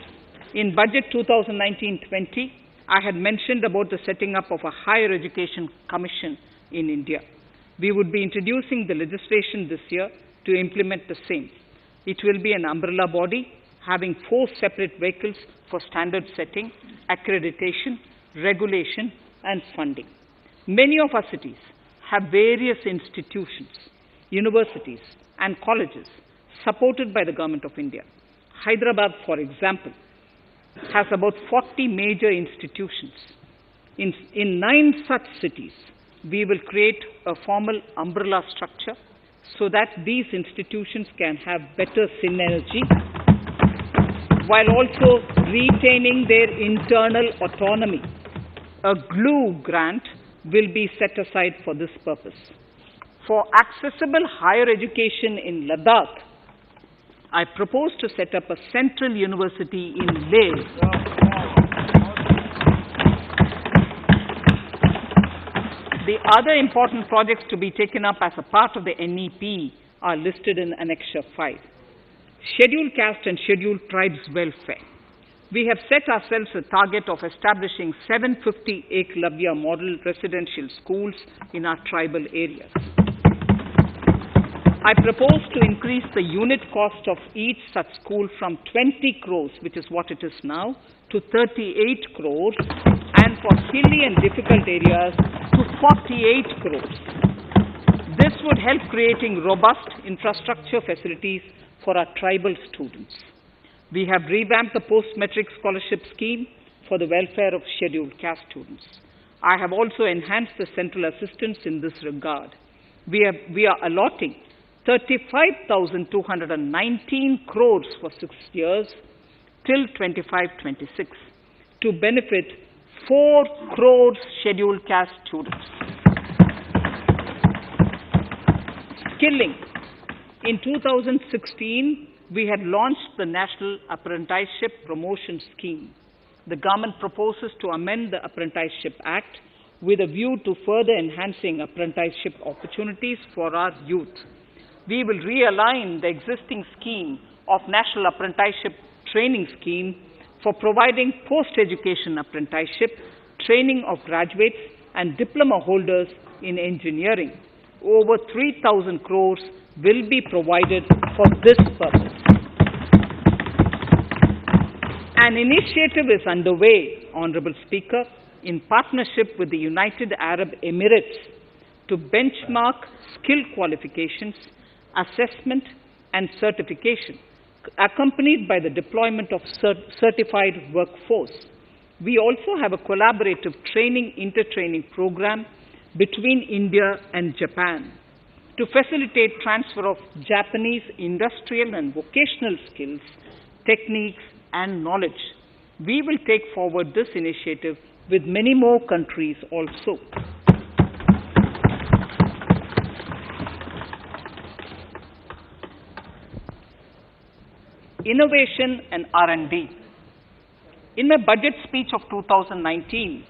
In Budget 2019-20, I had mentioned about the setting up of a higher education commission in India. We would be introducing the legislation this year to implement the same. It will be an umbrella body having 4 separate vehicles for standard setting, accreditation, regulation, and funding. Many of our cities have various institutions, universities, and colleges supported by the Government of India. Hyderabad, for example, has about 40 major institutions. In 9 such cities, we will create a formal umbrella structure so that these institutions can have better synergy while also retaining their internal autonomy. A glue grant will be set aside for this purpose. For accessible higher education in Ladakh, I propose to set up a central university in Leh. The other important projects to be taken up as a part of the NEP are listed in Annexure 5. Scheduled caste and scheduled tribes welfare. We have set ourselves a target of establishing 750 Eklavya model residential schools in our tribal areas. I propose to increase the unit cost of each such school from 20 crores, which is what it is now, to 38 crores, and for hilly and difficult areas to 48 crores. This would help creating robust infrastructure facilities for our tribal students. We have revamped the post-metric scholarship scheme for the welfare of scheduled caste students. I have also enhanced the central assistance in this regard. We are allotting 35,219 crores for 6 years till 25-26 to benefit 4 crores scheduled caste students. Skilling. In 2016, we had launched the National Apprenticeship Promotion Scheme. The government proposes to amend the Apprenticeship Act with a view to further enhancing apprenticeship opportunities for our youth. We will realign the existing scheme of National Apprenticeship Training Scheme for providing post-education apprenticeship, training of graduates and diploma holders in engineering. Over 3,000 crores will be provided for this purpose. An initiative is underway, Honorable Speaker, in partnership with the United Arab Emirates to benchmark skill qualifications, assessment and certification, accompanied by the deployment of certified workforce. We also have a collaborative training, intertraining program between India and Japan to facilitate transfer of Japanese industrial and vocational skills, techniques, and knowledge. We will take forward this initiative with many more countries also. Innovation and R&D. In my budget speech of 2019,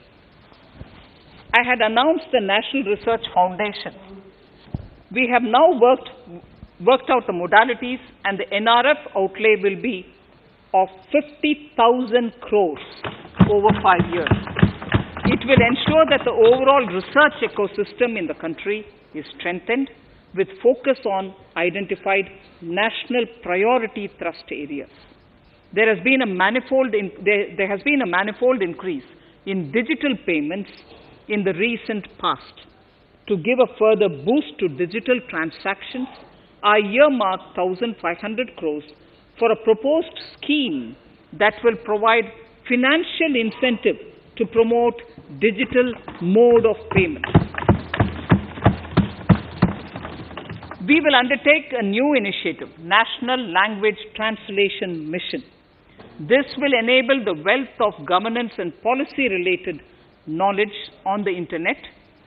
I had announced the National Research Foundation. We have now worked out the modalities, and the NRF outlay will be of 50,000 crores over 5 years. It will ensure that the overall research ecosystem in the country is strengthened with focus on identified national priority thrust areas. There has been a manifold increase in digital payments in the recent past. To give a further boost to digital transactions, I earmarked 1,500 crores for a proposed scheme that will provide financial incentive to promote digital mode of payment. We will undertake a new initiative, National Language Translation Mission. This will enable the wealth of governance and policy-related knowledge on the Internet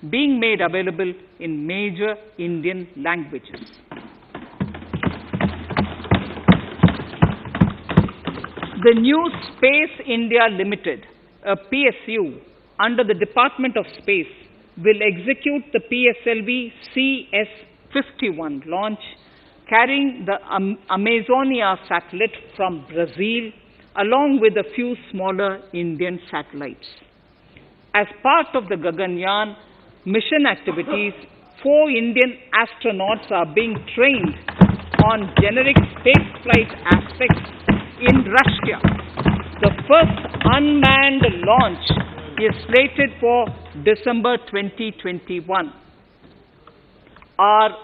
being made available in major Indian languages. The new Space India Limited, a PSU, under the Department of Space, will execute the PSLV CS-51 launch, carrying the Amazonia satellite from Brazil, along with a few smaller Indian satellites. As part of the Gaganyaan mission activities, 4 Indian astronauts are being trained on generic spaceflight aspects in Russia. The first unmanned launch is slated for December 2021. Our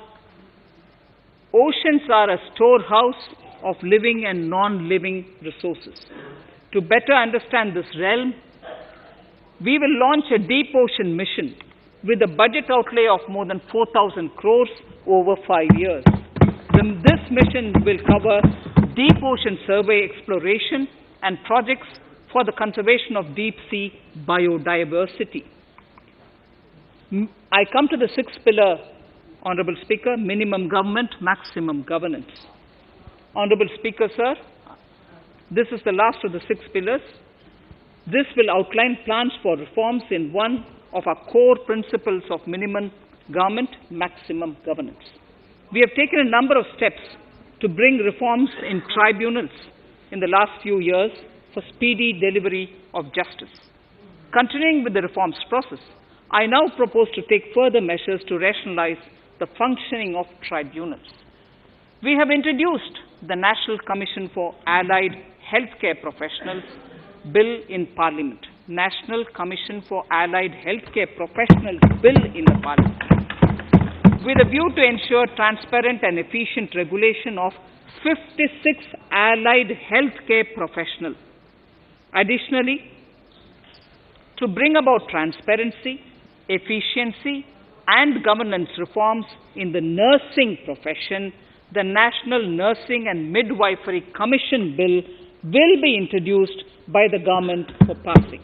oceans are a storehouse of living and non-living resources. To better understand this realm, we will launch a deep ocean mission with a budget outlay of more than 4,000 crores over 5 years. This mission will cover deep ocean survey exploration and projects for the conservation of deep sea biodiversity. I come to the 6th pillar, Honorable Speaker, minimum government, maximum governance. Honorable Speaker, sir, this is the last of the 6 pillars. This will outline plans for reforms in one of our core principles of minimum government, maximum governance. We have taken a number of steps to bring reforms in tribunals in the last few years for speedy delivery of justice. Continuing with the reforms process, I now propose to take further measures to rationalize the functioning of tribunals. We have introduced the National Commission for Allied Healthcare Professionals Bill in Parliament. National Commission for Allied Healthcare Professionals Bill in the Parliament, with a view to ensure transparent and efficient regulation of 56 allied healthcare professionals. Additionally, to bring about transparency, efficiency, and governance reforms in the nursing profession, the National Nursing and Midwifery Commission Bill will be introduced by the government for passing.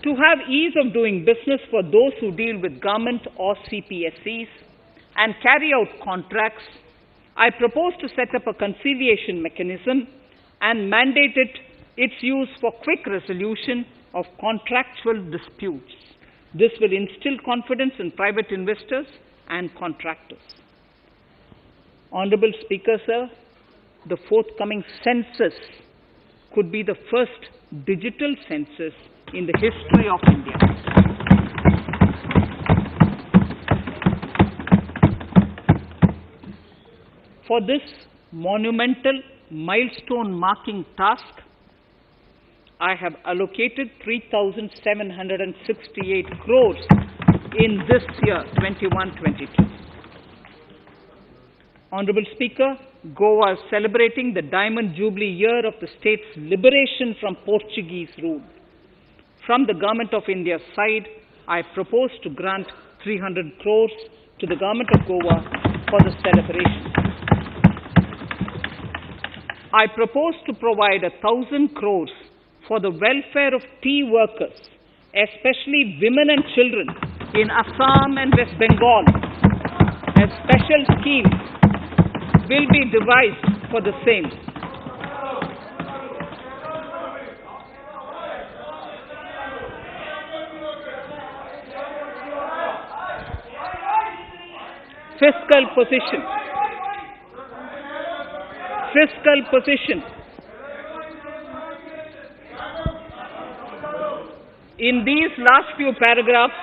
To have ease of doing business for those who deal with government or CPSEs and carry out contracts, I propose to set up a conciliation mechanism and mandate its use for quick resolution of contractual disputes. This will instill confidence in private investors and contractors. Honorable Speaker, sir, the forthcoming census could be the first digital census in the history of India. For this monumental milestone marking task, I have allocated 3,768 crores in this year, 21-22. Honorable Speaker, Goa is celebrating the Diamond Jubilee year of the state's liberation from Portuguese rule. From the Government of India's side, I propose to grant 300 crores to the Government of Goa for the celebration. I propose to provide 1,000 crores for the welfare of tea workers, especially women and children in Assam and West Bengal. A special scheme will be devised for the same. Fiscal position. Fiscal position. In these last few paragraphs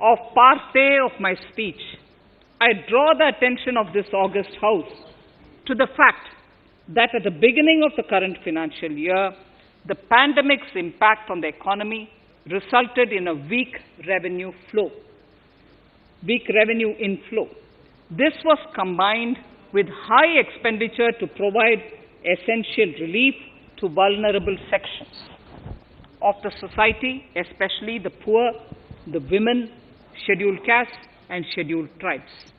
of part A of my speech, I draw the attention of this august House to the fact that at the beginning of the current financial year, the pandemic's impact on the economy resulted in a weak revenue inflow. This was combined with high expenditure to provide essential relief to vulnerable sections of the society, especially the poor, the women, scheduled castes, and scheduled tribes.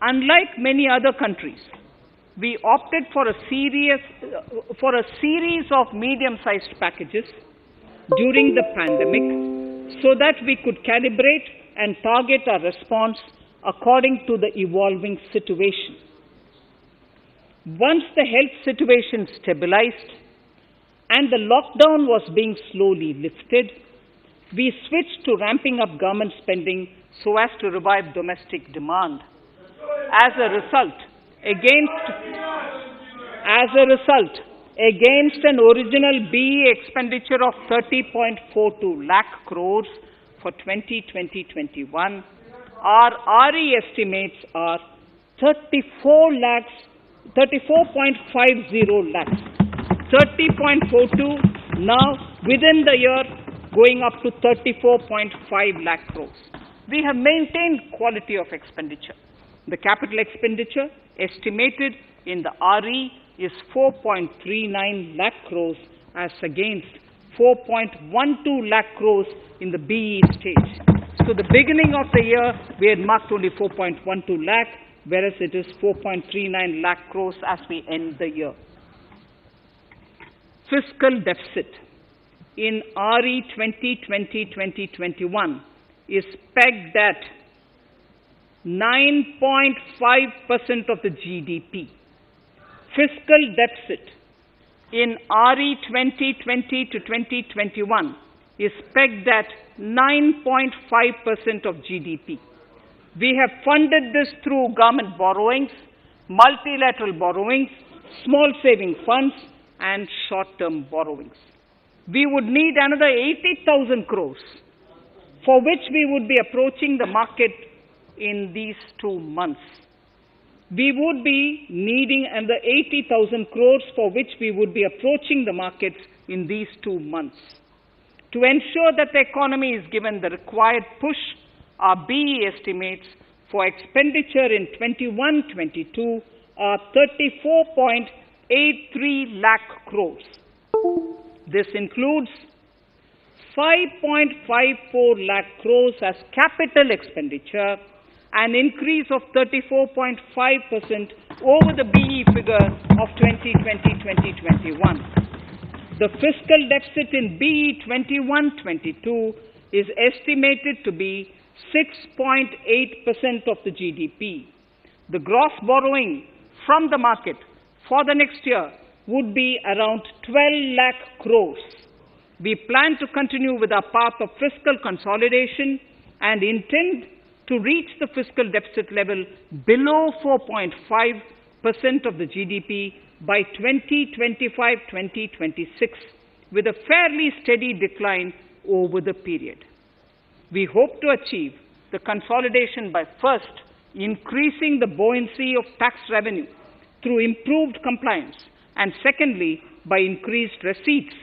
Unlike many other countries, we opted for a series of medium-sized packages during the pandemic so that we could calibrate and target our response according to the evolving situation. Once the health situation stabilized and the lockdown was being slowly lifted, we switched to ramping up government spending so as to revive domestic demand. As a result, against an original BE expenditure of 30.42 lakh crores for 2020-21, our RE estimates are 34.50 lakhs. 30.42 now within the year going up to 34.5 lakh crores. We have maintained quality of expenditure. The capital expenditure estimated in the RE is 4.39 lakh crores as against 4.12 lakh crores in the BE stage. So the beginning of the year, we had marked only 4.12 lakh, whereas it is 4.39 lakh crores as we end the year. Fiscal deficit in RE 2020-2021 is pegged at 9.5% of the GDP. Fiscal deficit in RE 2020 to 2021 is pegged at 9.5% of GDP. We have funded this through government borrowings, multilateral borrowings, small saving funds, and short-term borrowings. We would need another 80,000 crores, for which we would be approaching the market in these 2 months. We would be needing another 80,000 crores, for which we would be approaching the markets in these 2 months. To ensure that the economy is given the required push, our BE estimates for expenditure in 21-22 are 34.83 lakh crores. This includes 5.54 lakh crores as capital expenditure, an increase of 34.5% over the BE figure of 2020-2021. The fiscal deficit in BE 21-22 is estimated to be 6.8% of the GDP. The gross borrowing from the market for the next year would be around 12 lakh crores. We plan to continue with our path of fiscal consolidation and intend to reach the fiscal deficit level below 4.5% of the GDP by 2025-2026, with a fairly steady decline over the period. We hope to achieve the consolidation by first increasing the buoyancy of tax revenue through improved compliance, and secondly, by increased receipts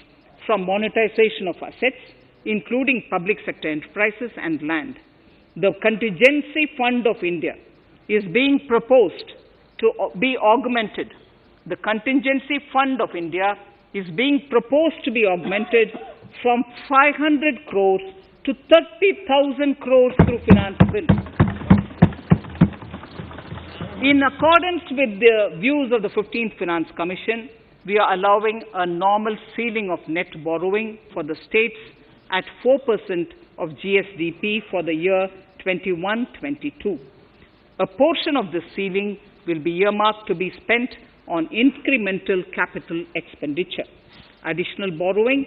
from monetization of assets, including public sector enterprises and land. The Contingency Fund of India is being proposed to be augmented. The Contingency Fund of India is being proposed to be augmented from 500 crores to 30,000 crores through finance bill. In accordance with the views of the 15th Finance Commission, we are allowing a normal ceiling of net borrowing for the states at 4% of GSDP for the year 21-22. A portion of this ceiling will be earmarked to be spent on incremental capital expenditure. Additional borrowing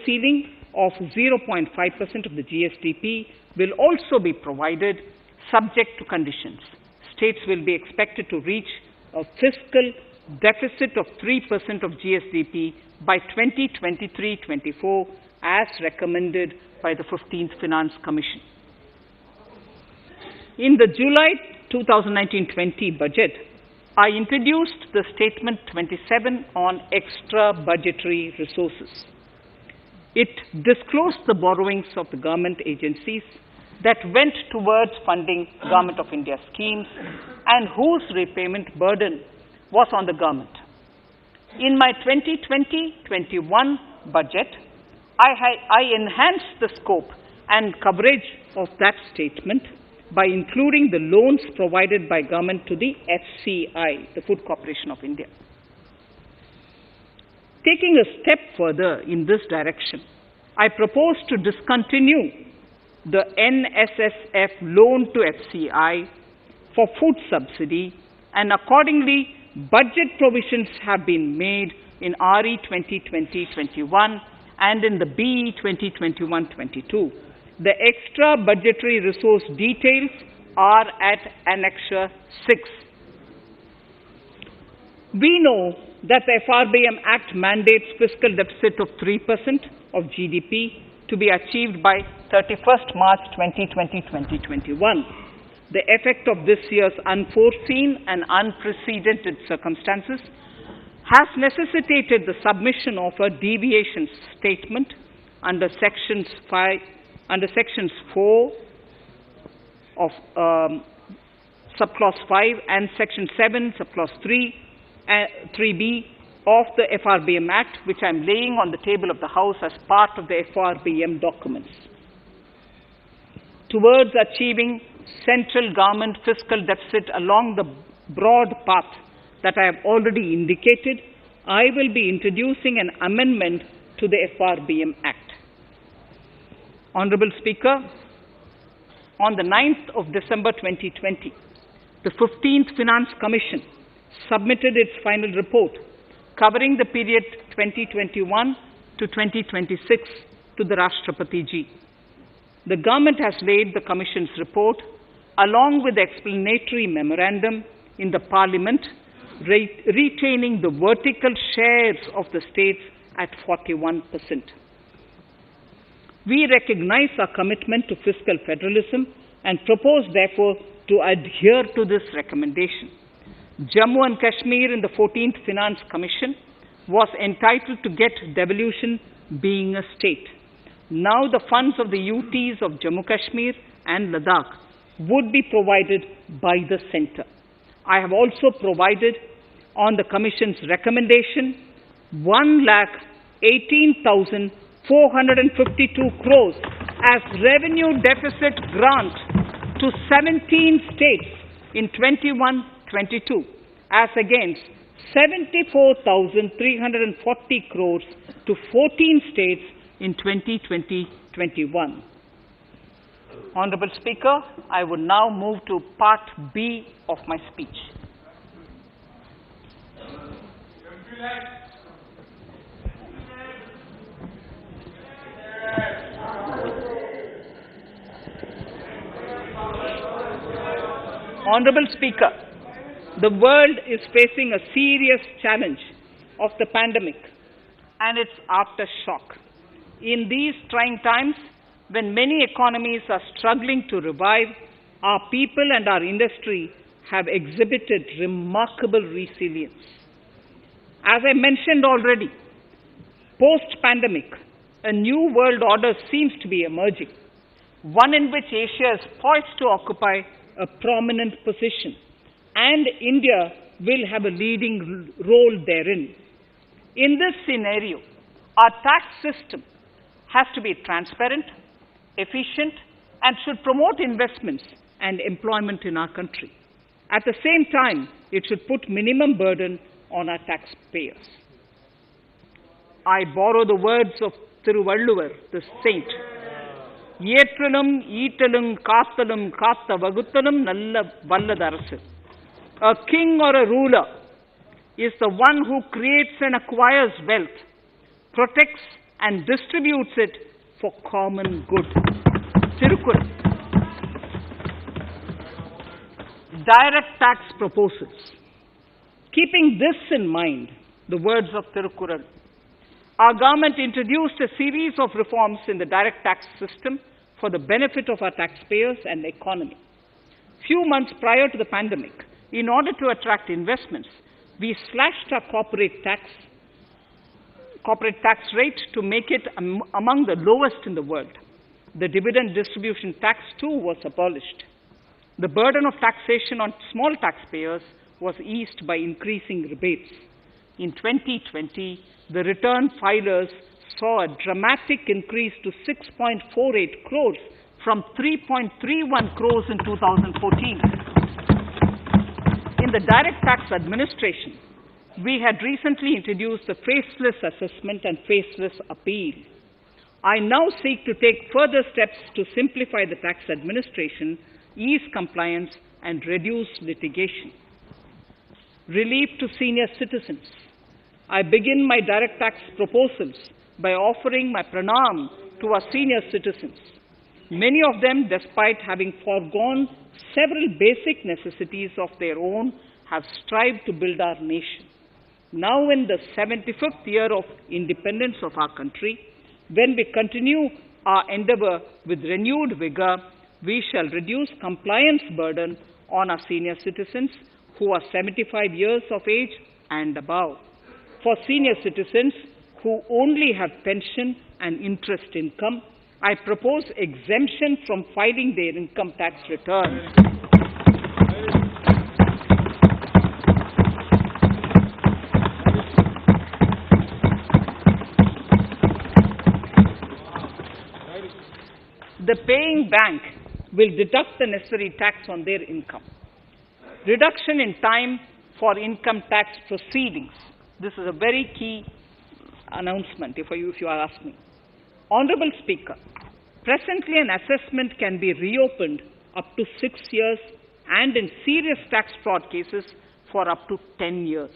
ceiling of 0.5% of the GSDP will also be provided subject to conditions. States will be expected to reach a fiscal deficit of 3% of GSDP by 2023-24 as recommended by the 15th Finance Commission. In the July 2019-20 budget, I introduced the Statement 27 on extra budgetary resources. It disclosed the borrowings of the government agencies that went towards funding Government of India schemes and whose repayment burden was on the government. In my 2020-21 budget, I enhanced the scope and coverage of that statement by including the loans provided by government to the FCI, the Food Corporation of India. Taking a step further in this direction, I propose to discontinue the NSSF loan to FCI for food subsidy, and accordingly, budget provisions have been made in RE 2020-21 and in the BE 2021-22. The extra budgetary resource details are at Annexure 6. We know that the FRBM Act mandates fiscal deficit of 3% of GDP to be achieved by 31st March 2020-2021. The effect of this year's unforeseen and unprecedented circumstances has necessitated the submission of a deviation statement under Sections 4 of Subclause 5 and Section 7, Subclause 3b of the FRBM Act, which I am laying on the table of the House as part of the FRBM documents. Towards achieving central government fiscal deficit along the broad path that I have already indicated, I will be introducing an amendment to the FRBM Act. Honorable Speaker, on the 9th of December 2020, the 15th Finance Commission submitted its final report covering the period 2021 to 2026 to the Rashtrapati Ji. The government has laid the Commission's report along with the explanatory memorandum in the Parliament, retaining the vertical shares of the states at 41%. We recognize our commitment to fiscal federalism and propose, therefore, to adhere to this recommendation. Jammu and Kashmir in the 14th Finance Commission was entitled to get devolution being a state. Now the funds of the UTs of Jammu Kashmir and Ladakh would be provided by the centre. I have also provided on the Commission's recommendation 1,18,452 crores as revenue deficit grant to 17 states in 21-22 as against 74,340 crores to 14 states in 2020-21. Honorable Speaker, I would now move to Part B of my speech. Honorable Speaker, the world is facing a serious challenge of the pandemic and its aftershock. In these trying times, when many economies are struggling to revive, our people and our industry have exhibited remarkable resilience. As I mentioned already, post-pandemic, a new world order seems to be emerging, one in which Asia is poised to occupy a prominent position, and India will have a leading role therein. In this scenario, our tax system has to be transparent, efficient, and should promote investments and employment in our country. At the same time, it should put minimum burden on our taxpayers. I borrow the words of Thiruvalluvar, the saint. Yetralum, eatalum, kathalum, katha vaguthalum, nalla valladarasu. A king or a ruler is the one who creates and acquires wealth, protects and distributes it for common good. Tirukkural. Direct tax proposals. Keeping this in mind, the words of Tirukkural, our government introduced a series of reforms in the direct tax system for the benefit of our taxpayers and the economy. Few months prior to the pandemic, in order to attract investments, we slashed our corporate tax rate to make it among the lowest in the world. The dividend distribution tax too was abolished. The burden of taxation on small taxpayers was eased by increasing rebates. In 2020, the return filers saw a dramatic increase to 6.48 crores from 3.31 crores in 2014. In the direct tax administration, we had recently introduced the faceless assessment and faceless appeal. I now seek to take further steps to simplify the tax administration, ease compliance, and reduce litigation. Relief to senior citizens. I begin my direct tax proposals by offering my pranam to our senior citizens. Many of them, despite having foregone several basic necessities of their own, have strived to build our nation. Now in the 75th year of independence of our country, when we continue our endeavor with renewed vigor, we shall reduce compliance burden on our senior citizens who are 75 years of age and above. For senior citizens who only have pension and interest income, I propose exemption from filing their income tax returns. The paying bank will deduct the necessary tax on their income. Reduction in time for income tax proceedings. This is a very key announcement if you are asking. Honorable Speaker, presently an assessment can be reopened up to 6 years and in serious tax fraud cases for up to 10 years.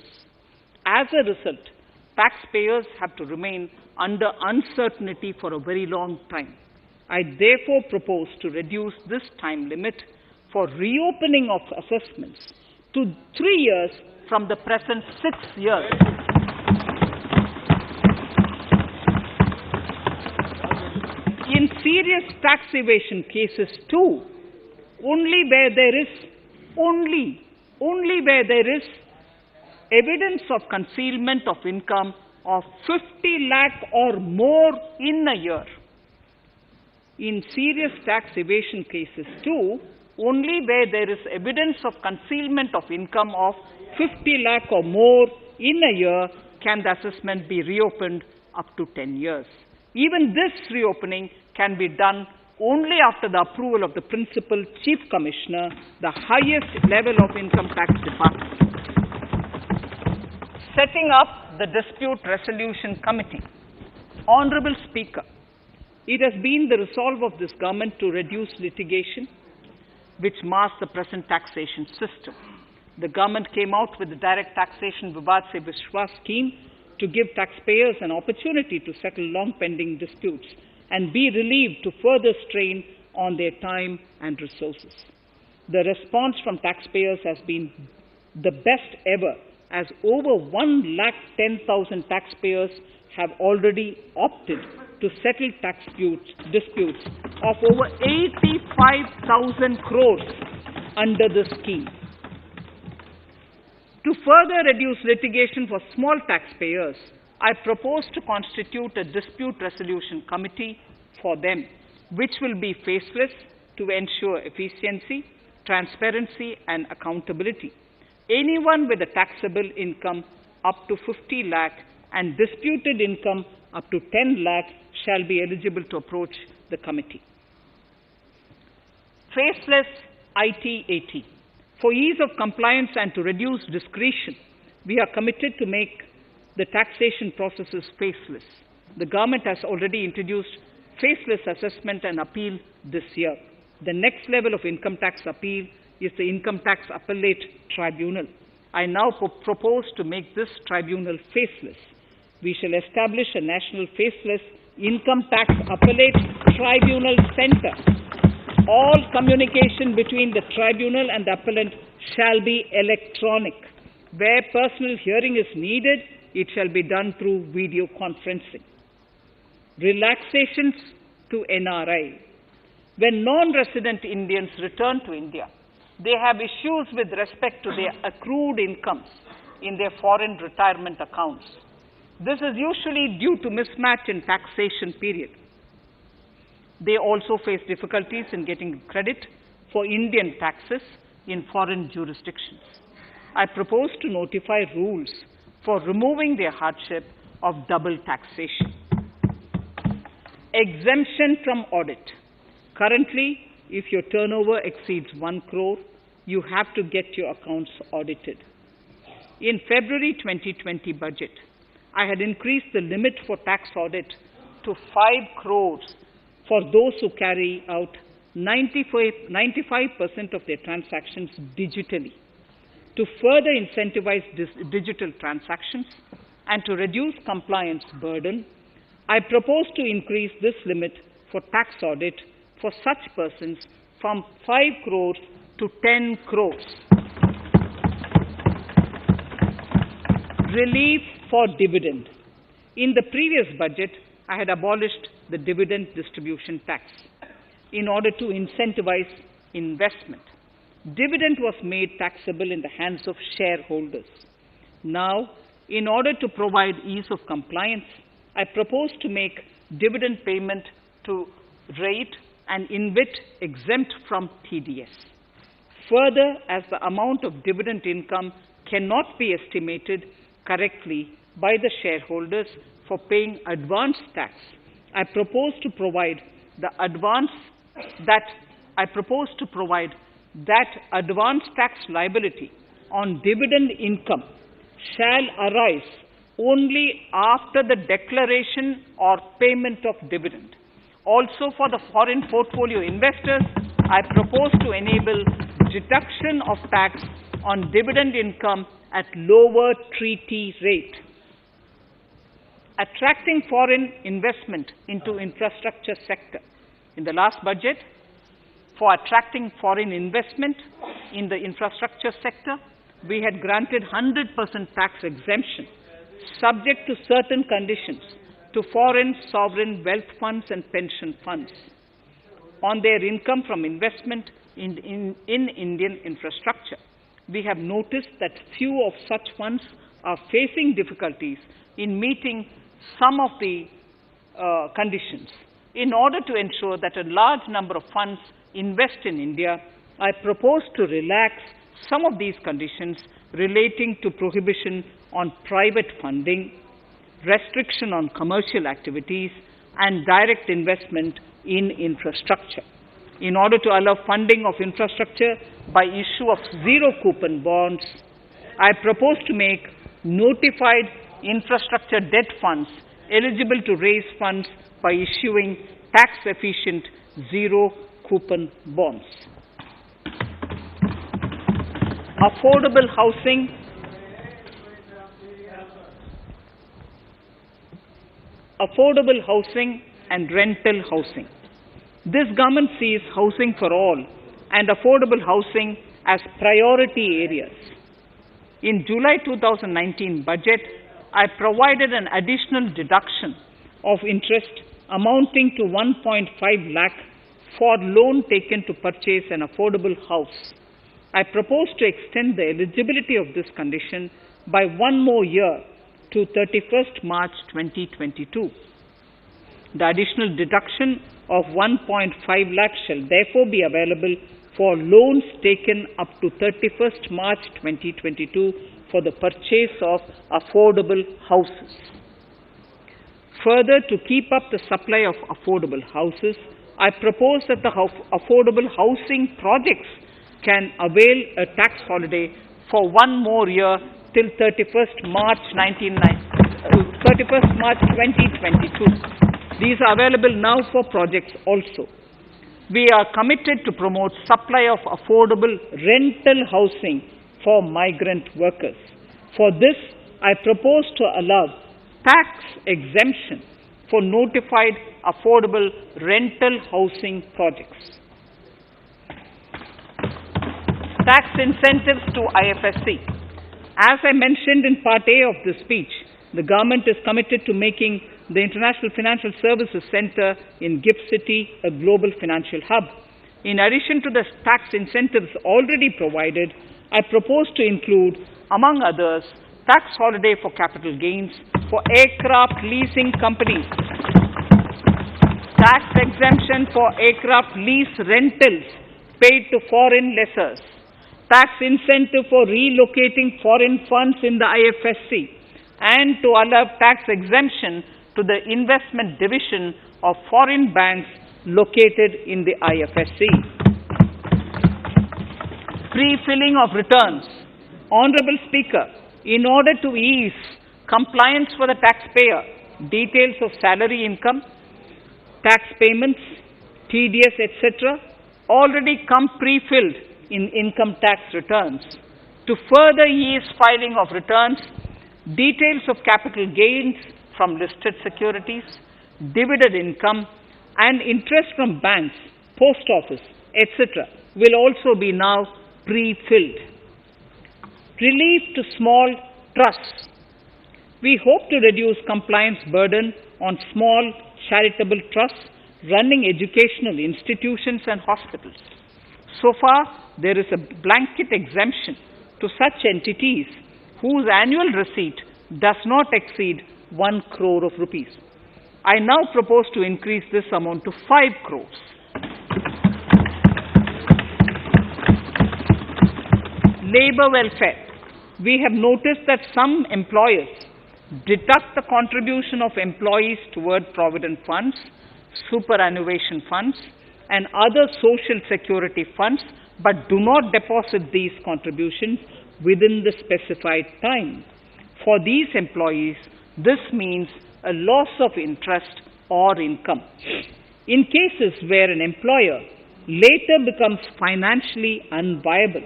As a result, taxpayers have to remain under uncertainty for a very long time. I therefore propose to reduce this time limit for reopening of assessments to 3 years from the present 6 years. In serious tax evasion cases too, only where there is evidence of concealment of income of 50 lakh or more in a year. In serious tax evasion cases too, only where there is evidence of concealment of income of 50 lakh or more in a year can the assessment be reopened up to 10 years. Even this reopening can be done only after the approval of the Principal Chief Commissioner, the highest level of Income Tax Department. Setting up the Dispute Resolution Committee. Honorable Speaker, it has been the resolve of this government to reduce litigation which mars the present taxation system. The government came out with the Direct Taxation Vivad Se Vishwas scheme to give taxpayers an opportunity to settle long-pending disputes and be relieved to further strain on their time and resources. The response from taxpayers has been the best ever, as over 110,000 taxpayers have already opted to settle tax disputes of over 85,000 crores under the scheme. To further reduce litigation for small taxpayers, I propose to constitute a dispute resolution committee for them, which will be faceless to ensure efficiency, transparency, and accountability. Anyone with a taxable income up to 50 lakh and disputed income up to 10 lakh shall be eligible to approach the committee. Faceless IT-AT. For ease of compliance and to reduce discretion, we are committed to make the taxation processes faceless. The government has already introduced faceless assessment and appeal this year. The next level of income tax appeal is the Income Tax Appellate Tribunal. I now propose to make this tribunal faceless. We shall establish a national faceless Income Tax Appellate Tribunal Center. All communication between the tribunal and the appellant shall be electronic. Where personal hearing is needed, it shall be done through video conferencing. Relaxations to NRI. When non-resident Indians return to India, they have issues with respect to their accrued incomes in their foreign retirement accounts. This is usually due to mismatch in taxation period. They also face difficulties in getting credit for Indian taxes in foreign jurisdictions. I propose to notify rules for removing their hardship of double taxation. Exemption from audit. Currently, if your turnover exceeds 1 crore, you have to get your accounts audited. In February 2020 budget, I had increased the limit for tax audit to 5 crores for those who carry out 95% of their transactions digitally. To further incentivize digital transactions and to reduce compliance burden, I propose to increase this limit for tax audit for such persons from 5 crores to 10 crores. Relief for dividend. In the previous budget, I had abolished the dividend distribution tax in order to incentivize investment. Dividend was made taxable in the hands of shareholders. Now, in order to provide ease of compliance, I propose to make dividend payment to rate and InvIT exempt from TDS. Further, as the amount of dividend income cannot be estimated correctly by the shareholders for paying advance tax, I propose to provide that advance tax liability on dividend income shall arise only after the declaration or payment of dividend. Also, for the foreign portfolio investors, I propose to enable deduction of tax on dividend income at lower treaty rate. Attracting foreign investment into infrastructure sector. In the last budget, for attracting foreign investment in the infrastructure sector, we had granted 100% tax exemption, subject to certain conditions, to foreign sovereign wealth funds and pension funds on their income from investment in Indian infrastructure. We have noticed that few of such funds are facing difficulties in meeting some of the conditions. In order to ensure that a large number of funds invest in India, I propose to relax some of these conditions relating to prohibition on private funding, restriction on commercial activities, and direct investment in infrastructure. In order to allow funding of infrastructure by issue of zero-coupon bonds, I propose to make notified infrastructure debt funds eligible to raise funds by issuing tax-efficient zero-coupon bonds. Affordable housing. Affordable housing and rental housing. This government sees housing for all and affordable housing as priority areas. In July 2019 budget, I provided an additional deduction of interest amounting to 1.5 lakh for loan taken to purchase an affordable house. I propose to extend the eligibility of this condition by 1 more year to 31st March 2022. The additional deduction of 1.5 lakh shall therefore be available for loans taken up to 31st March 2022 for the purchase of affordable houses. Further, to keep up the supply of affordable houses, I propose that the affordable housing projects can avail a tax holiday for one more year till 31st March 2022. These are available now for projects also. We are committed to promote supply of affordable rental housing for migrant workers. For this, I propose to allow tax exemption for notified affordable rental housing projects. Tax incentives to IFSC. As I mentioned in Part A of this speech, the government is committed to making the International Financial Services Center in GIFT City a global financial hub. In addition to the tax incentives already provided, I propose to include, among others, tax holiday for capital gains for aircraft leasing companies, tax exemption for aircraft lease rentals paid to foreign lessors, tax incentive for relocating foreign funds in the IFSC, and to allow tax exemption to the investment division of foreign banks located in the IFSC. Pre-filling of returns. Honorable Speaker, in order to ease compliance for the taxpayer, details of salary income, tax payments, TDS, etc., already come pre-filled in income tax returns. To further ease filing of returns, details of capital gains from listed securities, dividend income, and interest from banks, post office, etc., will also be now pre-filled. Relief to small trusts. We hope to reduce compliance burden on small charitable trusts running educational institutions and hospitals. So far, there is a blanket exemption to such entities whose annual receipt does not exceed 1 crore of rupees. I now propose to increase this amount to 5 crores. Labor welfare. We have noticed that some employers deduct the contribution of employees toward provident funds, superannuation funds, and other social security funds, but do not deposit these contributions within the specified time. For these employees, this means a loss of interest or income. In cases where an employer later becomes financially unviable,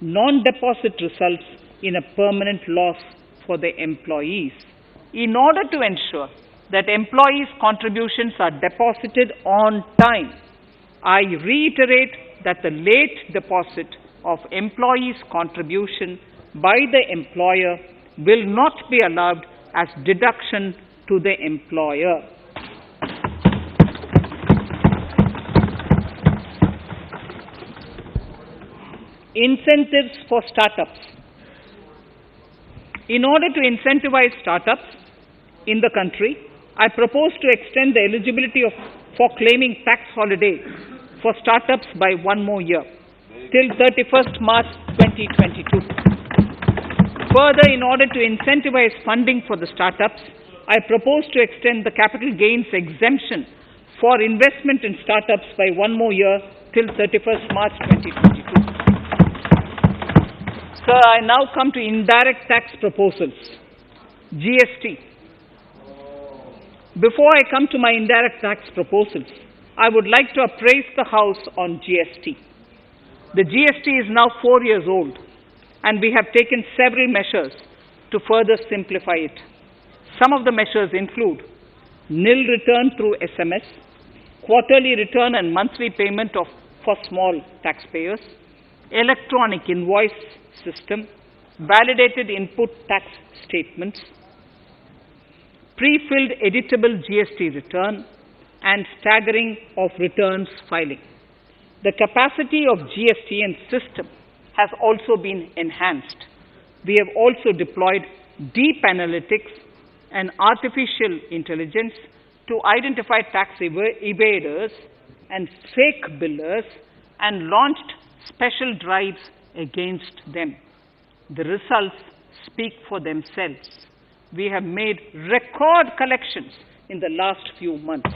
non-deposit results in a permanent loss for the employees. In order to ensure that employees' contributions are deposited on time, I reiterate that the late deposit of employees' contribution by the employer will not be allowed as deduction to the employer. Incentives for startups. In order to incentivize startups in the country, I propose to extend the eligibility for claiming tax holiday for startups by one more year, till 31st March 2022. Further, in order to incentivize funding for the startups, I propose to extend the capital gains exemption for investment in startups by one more year, till 31st March 2022. Sir, I now come to Indirect Tax Proposals, GST. Before I come to my Indirect Tax Proposals, I would like to appraise the House on GST. The GST is now 4 years old, and we have taken several measures to further simplify it. Some of the measures include nil return through SMS, quarterly return and monthly payment for small taxpayers, electronic invoice system, validated input tax statements, pre-filled editable GST return, and staggering of returns filing. The capacity of GST and system has also been enhanced. We have also deployed deep analytics and artificial intelligence to identify tax evaders and fake billers and launched special drives against them. The results speak for themselves. We have made record collections in the last few months.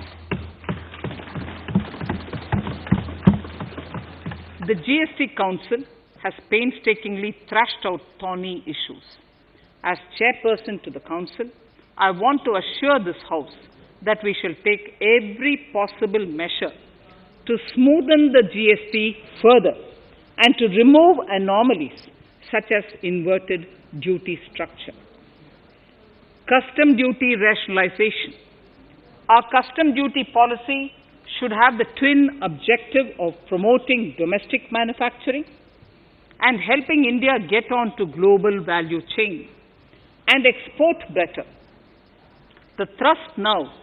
The GST Council has painstakingly thrashed out thorny issues. As chairperson to the Council, I want to assure this House that we shall take every possible measure to smoothen the GST further and to remove anomalies such as inverted duty structure. Custom duty rationalization. Our custom duty policy should have the twin objective of promoting domestic manufacturing and helping India get on to global value chain and export better. The thrust now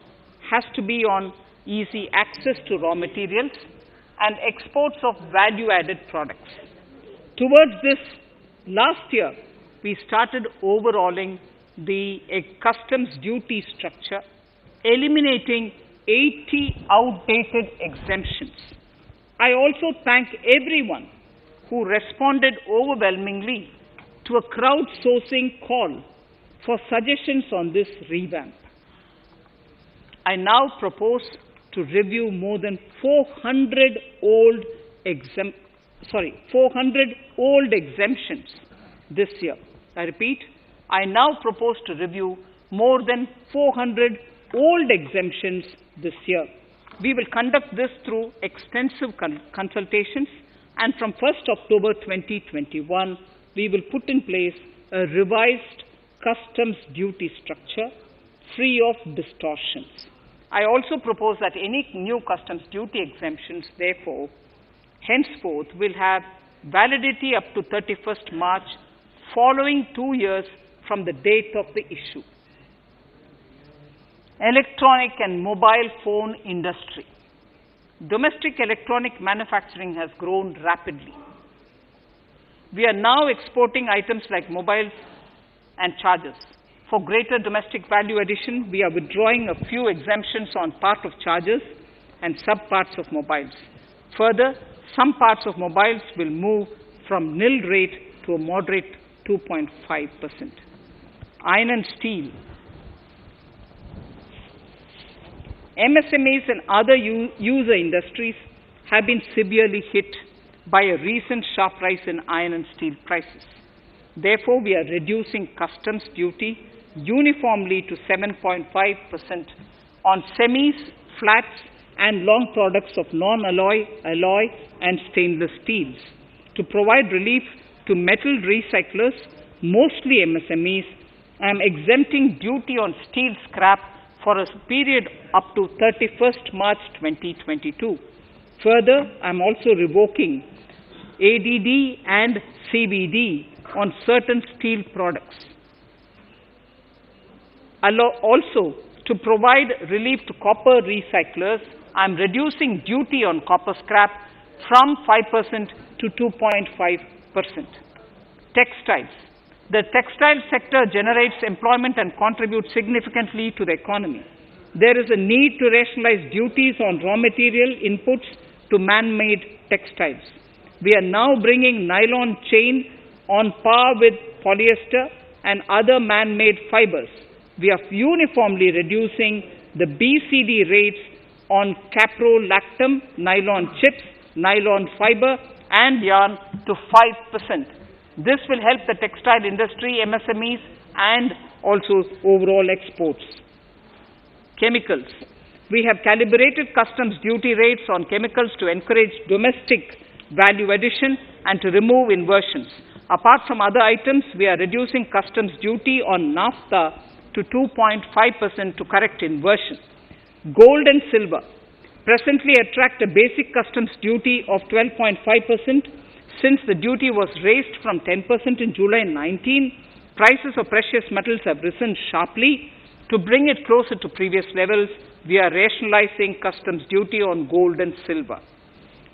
has to be on easy access to raw materials and exports of value-added products. Towards this, last year, we started overhauling the customs duty structure, eliminating 80 outdated exemptions. I also thank everyone who responded overwhelmingly to a crowdsourcing call for suggestions on this revamp. I now propose to review more than 400 old exemptions this year. I repeat, I now propose to review more than 400 old exemptions this year. We will conduct this through extensive consultations, and from 1st October 2021, we will put in place a revised customs duty structure free of distortions. I also propose that any new customs duty exemptions, therefore, henceforth will have validity up to 31st March, following 2 years from the date of the issue. Electronic and mobile phone industry. Domestic electronic manufacturing has grown rapidly. We are now exporting items like mobiles and chargers. For greater domestic value addition, we are withdrawing a few exemptions on part of chargers and sub-parts of mobiles. Further, some parts of mobiles will move from nil rate to a moderate 2.5%. Iron and steel. MSMEs and other user industries have been severely hit by a recent sharp rise in iron and steel prices. Therefore, we are reducing customs duty uniformly to 7.5% on semis, flats, and long products of non-alloy, alloy, and stainless steels. To provide relief to metal recyclers, mostly MSMEs, I am exempting duty on steel scrap for a period up to 31st March 2022. Further, I am also revoking ADD and CVD on certain steel products. Also, to provide relief to copper recyclers, I am reducing duty on copper scrap from 5% to 2.5%. Textiles. The textile sector generates employment and contributes significantly to the economy. There is a need to rationalize duties on raw material inputs to man-made textiles. We are now bringing nylon chain on par with polyester and other man-made fibers. We are uniformly reducing the BCD rates on caprolactam, nylon chips, nylon fiber, and yarn to 5%. This will help the textile industry, MSMEs, and also overall exports. Chemicals. We have calibrated customs duty rates on chemicals to encourage domestic value addition and to remove inversions. Apart from other items, we are reducing customs duty on naphtha to 2.5% to correct inversion. Gold and silver presently attract a basic customs duty of 12.5%. Since the duty was raised from 10% in July 19, prices of precious metals have risen sharply. To bring it closer to previous levels, we are rationalizing customs duty on gold and silver.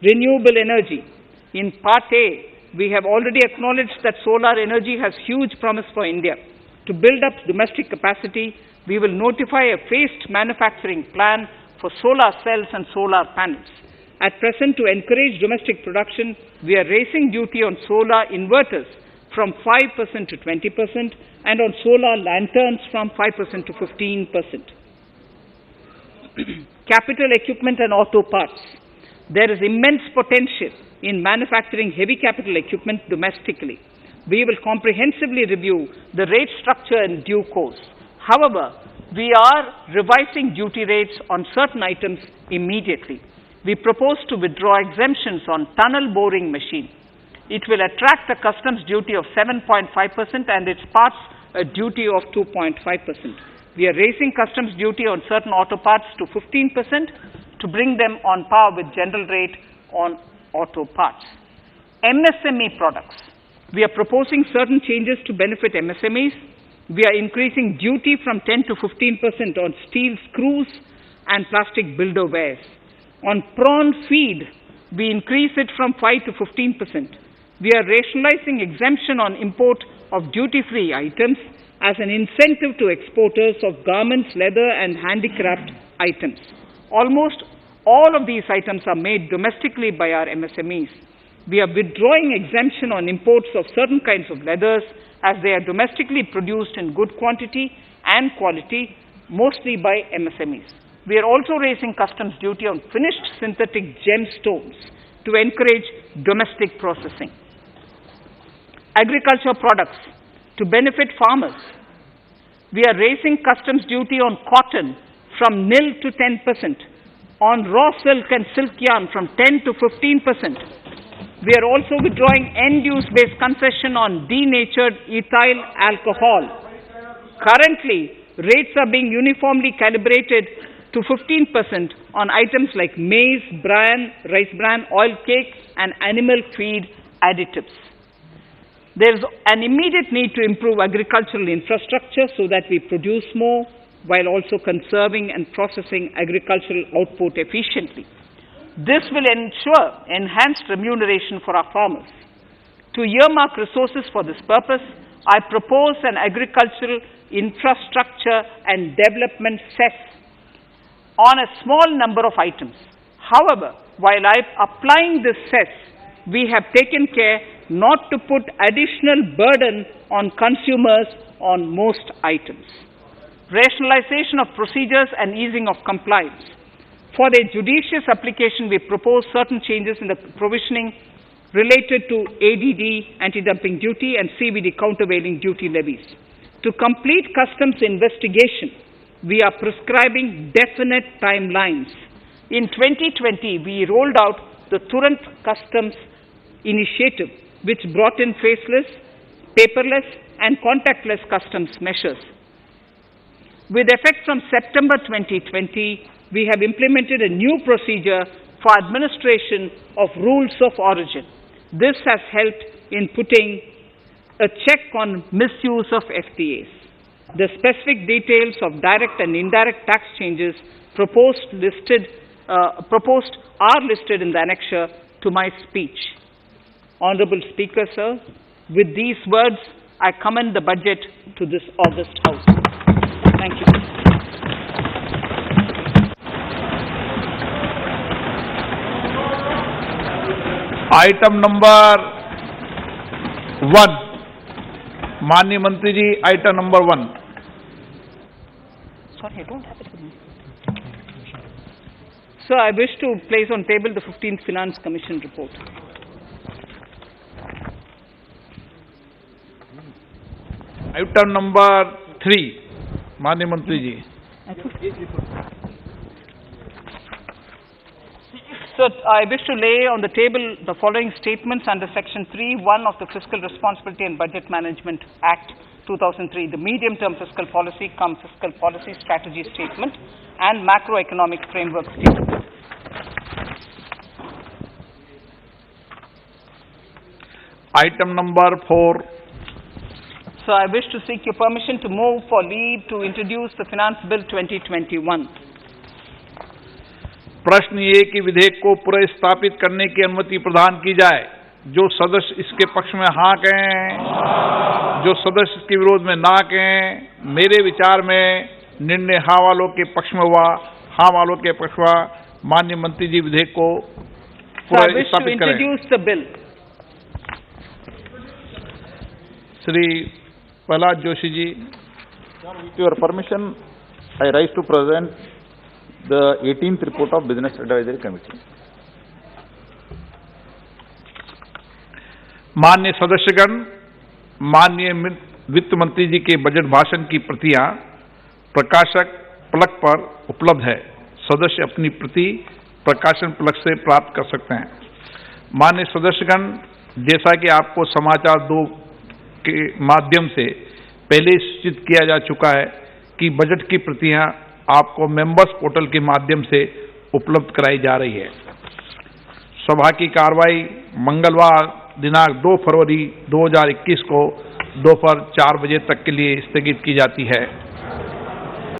Renewable energy. In Part A, we have already acknowledged that solar energy has huge promise for India. To build up domestic capacity, we will notify a phased manufacturing plan for solar cells and solar panels. At present, to encourage domestic production, we are raising duty on solar inverters from 5% to 20% and on solar lanterns from 5% to 15%. Capital equipment and auto parts. There is immense potential in manufacturing heavy capital equipment domestically. We will comprehensively review the rate structure in due course. However, we are revising duty rates on certain items immediately. We propose to withdraw exemptions on tunnel boring machine. It will attract a customs duty of 7.5% and its parts a duty of 2.5%. We are raising customs duty on certain auto parts to 15% to bring them on par with general rate on auto parts. MSME products. We are proposing certain changes to benefit MSMEs. We are increasing duty from 10 to 15% on steel screws and plastic builder wares. On prawn feed, we increase it from 5 to 15%. We are rationalizing exemption on import of duty-free items as an incentive to exporters of garments, leather, and handicraft items. Almost all of these items are made domestically by our MSMEs. We are withdrawing exemption on imports of certain kinds of leathers as they are domestically produced in good quantity and quality, mostly by MSMEs. We are also raising customs duty on finished synthetic gemstones to encourage domestic processing. Agriculture products to benefit farmers. We are raising customs duty on cotton from nil to 10%, on raw silk and silk yarn from 10 to 15%. We are also withdrawing end-use-based concession on denatured ethyl alcohol. Currently, rates are being uniformly calibrated to 15% on items like maize, bran, rice bran, oil cake, and animal feed additives. There is an immediate need to improve agricultural infrastructure so that we produce more while also conserving and processing agricultural output efficiently. This will ensure enhanced remuneration for our farmers. To earmark resources for this purpose, I propose an agricultural infrastructure and development cess on a small number of items. However, while applying this cess, we have taken care not to put additional burden on consumers on most items. Rationalization of procedures and easing of compliance. For their judicious application, we propose certain changes in the provisioning related to ADD, anti-dumping duty, and CVD, countervailing duty levies. To complete customs investigation, we are prescribing definite timelines. In 2020, we rolled out the Turant Customs Initiative, which brought in faceless, paperless, and contactless customs measures. With effect from September 2020, we have implemented a new procedure for administration of rules of origin. This has helped in putting a check on misuse of FTAs. The specific details of direct and indirect tax changes proposed are listed in the annexure to my speech. Honorable Speaker, sir, with these words, I commend the budget to this august House. Thank you. Item number 1. Manya Mantri ji, item number 1. Sorry, I don't have it with me. Sir, I wish to place on table the 15th Finance Commission report. Item number 3. Manya Mantri ji. So, I wish to lay on the table the following statements under Section 3(1) of the Fiscal Responsibility and Budget Management Act 2003, the medium-term fiscal policy cum fiscal policy strategy statement and macroeconomic framework statement. Item number 4. So, I wish to seek your permission to move for leave to introduce the Finance Bill 2021. प्रश्न ये कि विधेयक को पुनर्स्थापित करने की अनुमति प्रदान की जाए। जो सदस्य इसके पक्ष में हाँ कहें, जो सदस्य इसके विरोध में ना कहें। मेरे विचार में निर्णय हाँ वालों के पक्ष में हुआ, हाँ वालों के पक्ष हुआ। माननीय मंत्री जी विधेयक को पुनर्स्थापित करें। Shri Prahlad Joshi ji. With your permission, I rise to present the 18th report of Business Advisory Committee. माननीय सदस्यगण, माननीय वित्त मंत्री जी के बजट भाषण की प्रतियां प्रकाशक फलक पर उपलब्ध है। सदस्य अपनी प्रति प्रकाशन फलक से प्राप्त कर सकते हैं। माननीय सदस्यगण, जैसा कि आपको समाचार 2 के माध्यम से पहले सूचित किया जा चुका है कि बजट की प्रतियां आपको मेंबर्स पोर्टल के माध्यम से उपलब्ध कराई जा रही है। सभा की कार्रवाई मंगलवार दिनांक 2 फरवरी 2021 को दोपहर 4 बजे तक के लिए स्थगित की जाती है।